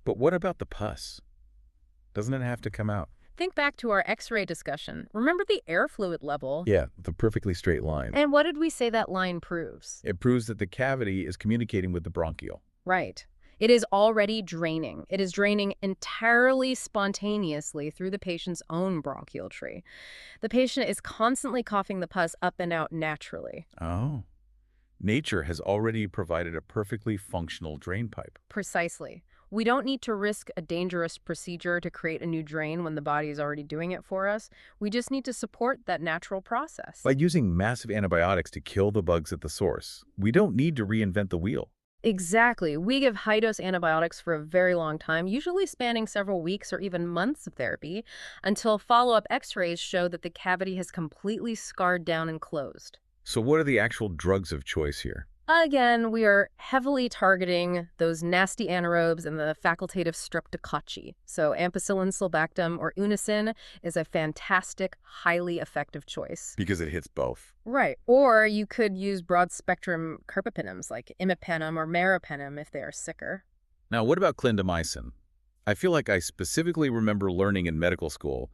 Speaker 1: But what about the pus? Doesn't it have to come out?
Speaker 2: Think back to our X-ray discussion. Remember the air fluid level?
Speaker 1: Yeah, the perfectly straight line.
Speaker 2: And what did we say that line proves?
Speaker 1: It proves that the cavity is communicating with the bronchiole.
Speaker 2: Right. It is already draining. It is draining entirely spontaneously through the patient's own bronchial tree. The patient is constantly coughing the pus up and out naturally.
Speaker 1: Oh. Nature has already provided a perfectly functional drain pipe.
Speaker 2: Precisely. We don't need to risk a dangerous procedure to create a new drain when the body is already doing it for us. We just need to support that natural process.
Speaker 1: By using massive antibiotics to kill the bugs at the source, we don't need to reinvent the wheel.
Speaker 2: Exactly. We give high-dose antibiotics for a very long time, usually spanning several weeks or even months of therapy, until follow-up x-rays show that the cavity has completely scarred down and closed.
Speaker 1: So what are the actual drugs of choice here?
Speaker 2: Again, we are heavily targeting those nasty anaerobes and the facultative streptococci. So ampicillin sulbactam or unicin is a fantastic, highly effective choice.
Speaker 1: Because it hits both.
Speaker 2: Right. Or you could use broad-spectrum carbapenems like imipenem or meropenem if they are sicker.
Speaker 1: Now, what about clindamycin? I feel like I specifically remember learning in medical school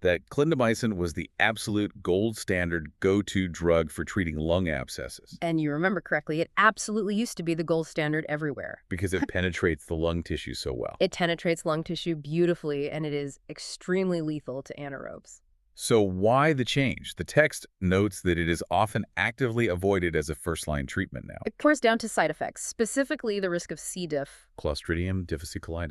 Speaker 1: that clindamycin was the absolute gold standard go-to drug for treating lung abscesses.
Speaker 2: And you remember correctly, it absolutely used to be the gold standard everywhere.
Speaker 1: Because it penetrates the lung tissue so well.
Speaker 2: It penetrates lung tissue beautifully, and it is extremely lethal to anaerobes.
Speaker 1: So why the change? The text notes that it is often actively avoided as a first-line treatment now.
Speaker 2: It pours down to side effects, specifically the risk of C. diff.
Speaker 1: Clostridium difficile.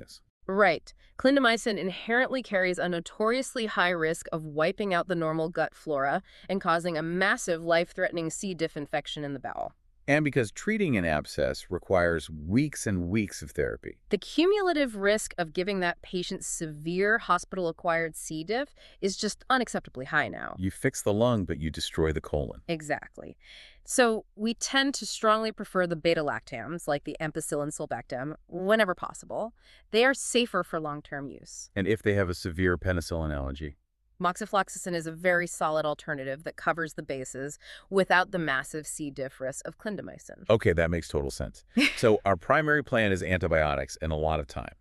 Speaker 2: Right. Clindamycin inherently carries a notoriously high risk of wiping out the normal gut flora and causing a massive life-threatening C. diff infection in the bowel.
Speaker 1: And because treating an abscess requires weeks and weeks of therapy.
Speaker 2: The cumulative risk of giving that patient severe hospital-acquired C. diff is just unacceptably high now.
Speaker 1: You fix the lung, but you destroy the colon.
Speaker 2: Exactly. So we tend to strongly prefer the beta-lactams, like the ampicillin sulbactam, whenever possible. They are safer for long-term use.
Speaker 1: And if they have a severe penicillin allergy?
Speaker 2: Moxifloxacin is a very solid alternative that covers the bases without the massive C. diff risk of clindamycin.
Speaker 1: Okay, that makes total sense. So our primary plan is antibiotics and a lot of time.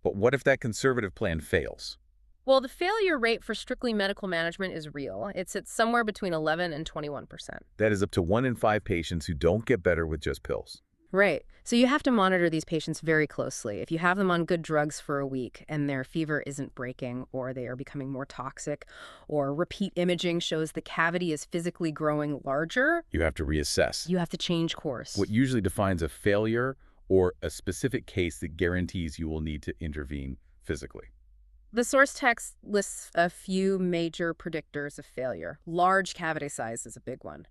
Speaker 1: But what if that conservative plan fails?
Speaker 2: Well, the failure rate for strictly medical management is real. It's at somewhere between 11 and 21%.
Speaker 1: That is up to 1 in 5 patients who don't get better with just pills.
Speaker 2: Right. So you have to monitor these patients very closely. If you have them on good drugs for a week and their fever isn't breaking, or they are becoming more toxic, or repeat imaging shows the cavity is physically growing larger,
Speaker 1: You have to reassess.
Speaker 2: you have to change course.
Speaker 1: What usually defines a failure or a specific case that guarantees you will need to intervene physically.
Speaker 2: The source text lists a few major predictors of failure. Large cavity size is a big one.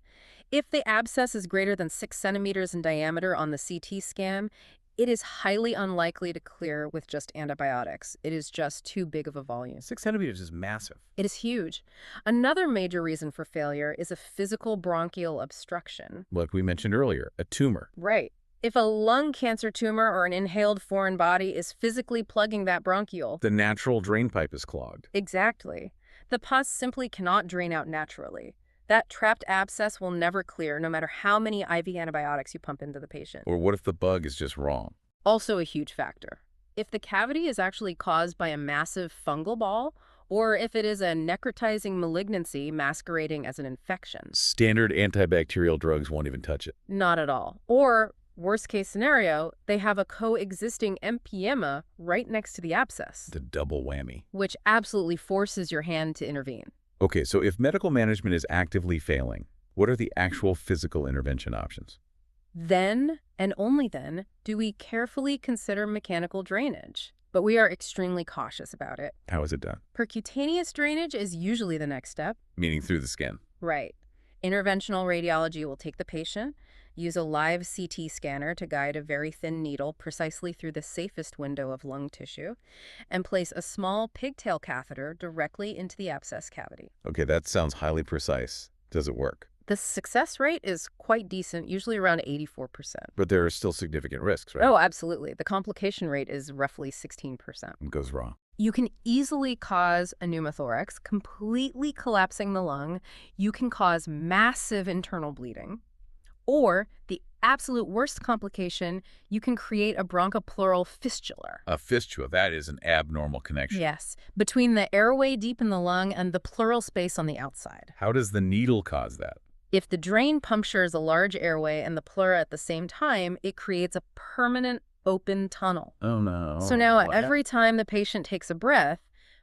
Speaker 2: If the abscess is greater than 6 centimeters in diameter on the CT scan, it is highly unlikely to clear with just antibiotics. It is just too big of a volume.
Speaker 1: 6 centimeters is massive.
Speaker 2: It is huge. Another major reason for failure is a physical bronchial obstruction.
Speaker 1: Like we mentioned earlier, a tumor.
Speaker 2: Right. If a lung cancer tumor or an inhaled foreign body is physically plugging that bronchiole,
Speaker 1: The natural drain pipe is clogged.
Speaker 2: exactly, the pus simply cannot drain out naturally. That trapped abscess will never clear, no matter how many IV antibiotics you pump into the patient.
Speaker 1: Or what if the bug is just wrong?
Speaker 2: Also a huge factor. If the cavity is actually caused by a massive fungal ball, or if it is a necrotizing malignancy masquerading as an infection.
Speaker 1: Standard antibacterial drugs won't even touch it.
Speaker 2: Not at all. Or, worst case scenario, they have a coexisting empyema right next to the abscess,
Speaker 1: The double whammy.
Speaker 2: which absolutely forces your hand to intervene.
Speaker 1: Okay, so if medical management is actively failing, what are the actual physical intervention options?
Speaker 2: Then, and only then, do we carefully consider mechanical drainage. But we are extremely cautious about it.
Speaker 1: How is it done?
Speaker 2: Percutaneous drainage is usually the next step.
Speaker 1: Meaning through the skin.
Speaker 2: Right. Interventional radiology will take the patient, use a live CT scanner to guide a very thin needle precisely through the safest window of lung tissue, and place a small pigtail catheter directly into the abscess cavity.
Speaker 1: Okay, that sounds highly precise. Does it work?
Speaker 2: The success rate is quite decent, usually around 84%.
Speaker 1: But there are still significant risks, right?
Speaker 2: Oh, absolutely. The complication rate is roughly 16%.
Speaker 1: It goes wrong.
Speaker 2: You can easily cause a pneumothorax, completely collapsing the lung. You can cause massive internal bleeding. Or, the absolute worst complication, you can create a bronchopleural fistula.
Speaker 1: A fistula, that is an abnormal connection.
Speaker 2: Yes, between the airway deep in the lung and the pleural space on the outside.
Speaker 1: How does the needle cause that?
Speaker 2: If the drain punctures a large airway and the pleura at the same time, it creates a permanent open tunnel.
Speaker 1: Oh, no.
Speaker 2: So now
Speaker 1: What?
Speaker 2: every time the patient takes a breath,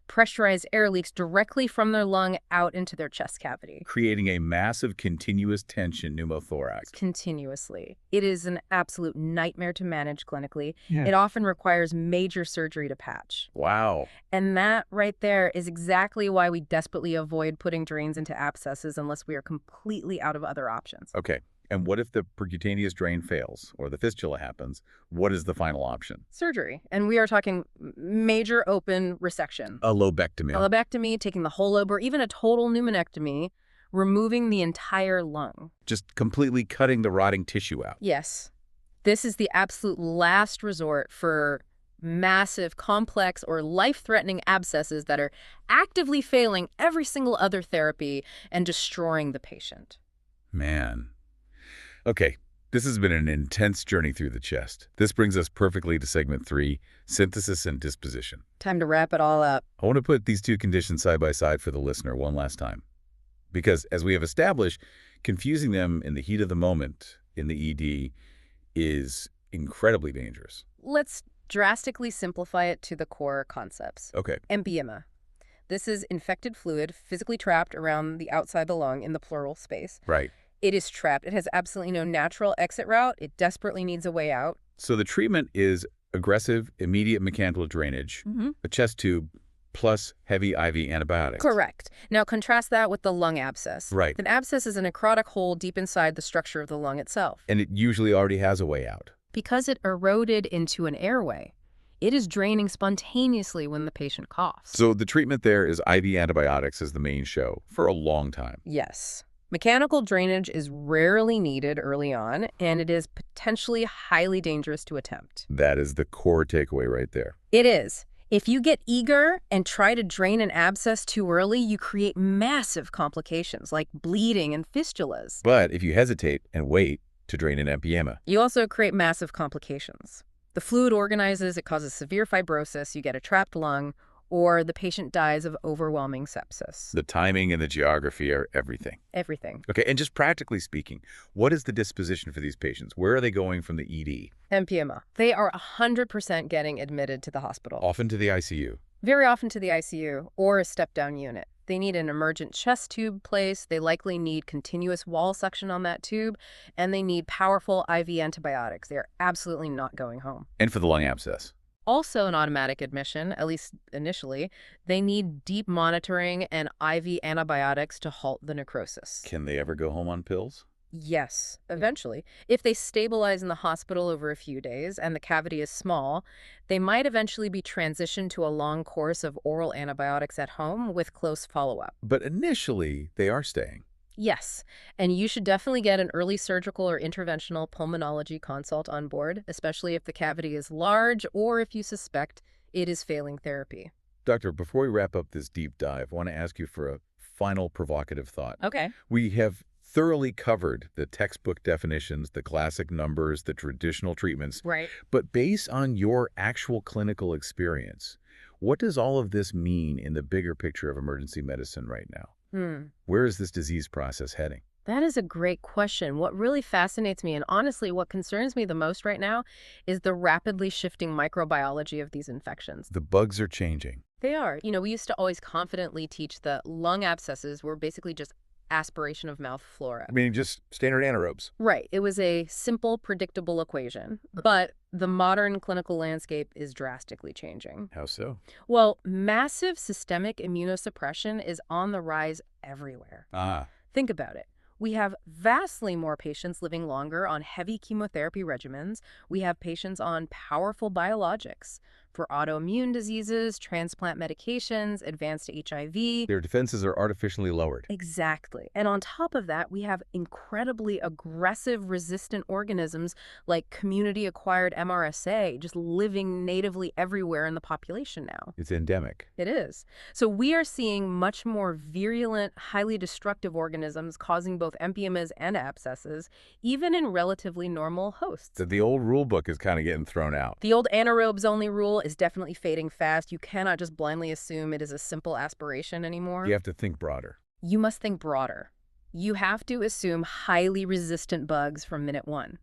Speaker 2: pressurized air leaks directly from their lung out into their chest cavity.
Speaker 1: Creating a massive continuous tension pneumothorax.
Speaker 2: Continuously. It is an absolute nightmare to manage clinically.
Speaker 1: Yeah.
Speaker 2: It often requires major surgery to patch.
Speaker 1: Wow.
Speaker 2: And that right there is exactly why we desperately avoid putting drains into abscesses unless we are completely out of other options.
Speaker 1: Okay. And what if the percutaneous drain fails or the fistula happens? What is the final option?
Speaker 2: Surgery. And we are talking major open resection.
Speaker 1: A lobectomy.
Speaker 2: A lobectomy, taking the whole lobe, or even a total pneumonectomy, removing the entire lung.
Speaker 1: Just completely cutting the rotting tissue out.
Speaker 2: Yes. This is the absolute last resort for massive, complex, or life-threatening abscesses that are actively failing every single other therapy and destroying the patient.
Speaker 1: Man. Okay, this has been an intense journey through the chest. This brings us perfectly to segment 3, synthesis and disposition.
Speaker 2: Time to wrap it all up.
Speaker 1: I want to put these two conditions side by side for the listener one last time. Because as we have established, confusing them in the heat of the moment in the ED is incredibly dangerous.
Speaker 2: Let's drastically simplify it to the core concepts.
Speaker 1: Okay.
Speaker 2: Empyema. This is infected fluid physically trapped around the outside of the lung in the pleural space.
Speaker 1: Right.
Speaker 2: It is trapped. It has absolutely no natural exit route. It desperately needs a way out.
Speaker 1: So the treatment is aggressive, immediate mechanical drainage, a chest tube, plus heavy IV antibiotics.
Speaker 2: Correct. Now contrast that with the lung abscess.
Speaker 1: Right.
Speaker 2: An abscess is a necrotic hole deep inside the structure of the lung itself.
Speaker 1: And it usually already has a way out.
Speaker 2: Because it eroded into an airway, it is draining spontaneously when the patient coughs.
Speaker 1: So the treatment there is IV antibiotics as the main show for a long time.
Speaker 2: Yes. Mechanical drainage is rarely needed early on, and it is potentially highly dangerous to attempt.
Speaker 1: That is the core takeaway right there.
Speaker 2: It is. If you get eager and try to drain an abscess too early, you create massive complications like bleeding and fistulas.
Speaker 1: But if you hesitate and wait to drain an empyema,
Speaker 2: You also create massive complications. The fluid organizes, it causes severe fibrosis, you get a trapped lung, or the patient dies of overwhelming sepsis.
Speaker 1: the timing and the geography are everything.
Speaker 2: Everything.
Speaker 1: Okay, and just practically speaking, what is the disposition for these patients? Where are they going from the ED?
Speaker 2: Empyema. They are 100% getting admitted to the hospital.
Speaker 1: Often to the ICU.
Speaker 2: Very often to the ICU or a step-down unit. They need an emergent chest tube placed, they likely need continuous wall suction on that tube, and they need powerful IV antibiotics. They are absolutely not going home.
Speaker 1: And for the lung abscess.
Speaker 2: Also an automatic admission, at least initially, they need deep monitoring and IV antibiotics to halt the necrosis.
Speaker 1: Can they ever go home on pills?
Speaker 2: Yes, eventually. If they stabilize in the hospital over a few days and the cavity is small, they might eventually be transitioned to a long course of oral antibiotics at home with close follow-up.
Speaker 1: But initially, they are staying.
Speaker 2: Yes, and you should definitely get an early surgical or interventional pulmonology consult on board, especially if the cavity is large or if you suspect it is failing therapy.
Speaker 1: Doctor, before we wrap up this deep dive, I want to ask you for a final provocative thought.
Speaker 2: Okay.
Speaker 1: We have thoroughly covered the textbook definitions, the classic numbers, the traditional treatments.
Speaker 2: Right.
Speaker 1: But based on your actual clinical experience, what does all of this mean in the bigger picture of emergency medicine right now? Where is this disease process heading?
Speaker 2: That is a great question. What really fascinates me, and honestly what concerns me the most right now, is the rapidly shifting microbiology of these infections.
Speaker 1: The bugs are changing.
Speaker 2: They are. You know, we used to always confidently teach that lung abscesses were basically just aspiration of mouth flora.
Speaker 1: I mean, just standard anaerobes.
Speaker 2: Right. It was a simple, predictable equation. But the modern clinical landscape is drastically changing.
Speaker 1: How so?
Speaker 2: Well, massive systemic immunosuppression is on the rise everywhere. Think about it. We have vastly more patients living longer on heavy chemotherapy regimens. We have patients on powerful biologics for autoimmune diseases, transplant medications, advanced HIV.
Speaker 1: Their defenses are artificially lowered.
Speaker 2: Exactly. And on top of that, we have incredibly aggressive resistant organisms like community-acquired MRSA just living natively everywhere in the population now.
Speaker 1: It's endemic.
Speaker 2: It is. So we are seeing much more virulent, highly destructive organisms causing both empyemas and abscesses, even in relatively normal hosts.
Speaker 1: So the old rule book is kind of getting thrown out.
Speaker 2: The old anaerobes only rule is definitely fading fast. You cannot just blindly assume it is a simple aspiration anymore.
Speaker 1: You have to think broader.
Speaker 2: You must think broader. You have to assume highly resistant bugs from minute one.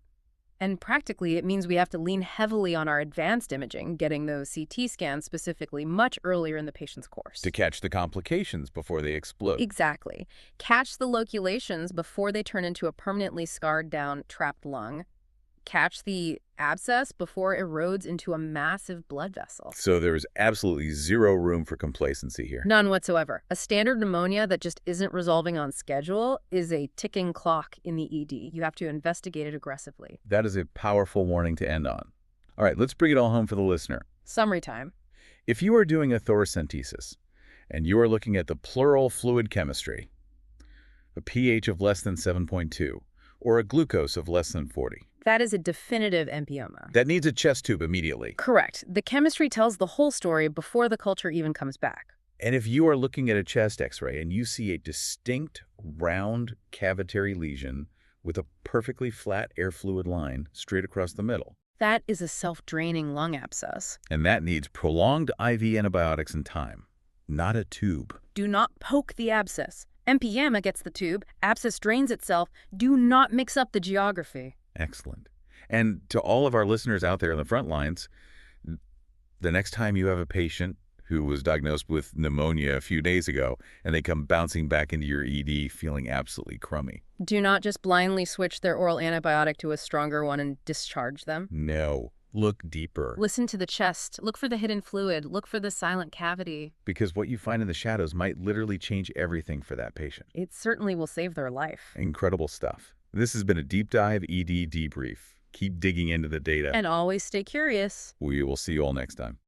Speaker 2: And practically, it means we have to lean heavily on our advanced imaging, getting those CT scans specifically much earlier in the patient's course.
Speaker 1: To catch the complications before they explode.
Speaker 2: Exactly. Catch the loculations before they turn into a permanently scarred down trapped lung. Catch the abscess before it erodes into a massive blood vessel.
Speaker 1: So there is absolutely zero room for complacency here.
Speaker 2: None whatsoever. A standard pneumonia that just isn't resolving on schedule is a ticking clock in the ED. You have to investigate it aggressively.
Speaker 1: That is a powerful warning to end on. All right, let's bring it all home for the listener.
Speaker 2: Summary time.
Speaker 1: If you are doing a thoracentesis and you are looking at the pleural fluid chemistry, a pH of less than 7.2, or a glucose of less than 40,
Speaker 2: That is a definitive empyema.
Speaker 1: that needs a chest tube immediately.
Speaker 2: Correct. The chemistry tells the whole story before the culture even comes back.
Speaker 1: And if you are looking at a chest x-ray and you see a distinct round cavitary lesion with a perfectly flat air fluid line straight across the middle,
Speaker 2: That is a self-draining lung abscess.
Speaker 1: and that needs prolonged IV antibiotics and time, not a tube.
Speaker 2: Do not poke the abscess. Empyema gets the tube, abscess drains itself. Do not mix up the geography.
Speaker 1: Excellent. And to all of our listeners out there on the front lines, the next time you have a patient who was diagnosed with pneumonia a few days ago and they come bouncing back into your ED feeling absolutely crummy.
Speaker 2: Do not just blindly switch their oral antibiotic to a stronger one and discharge them.
Speaker 1: No. Look deeper.
Speaker 2: Listen to the chest. Look for the hidden fluid. Look for the silent cavity.
Speaker 1: Because what you find in the shadows might literally change everything for that patient.
Speaker 2: It certainly will save their life.
Speaker 1: Incredible stuff. This has been a Deep Dive ED Debrief. Keep digging into the data.
Speaker 2: And always stay curious.
Speaker 1: We will see you all next time.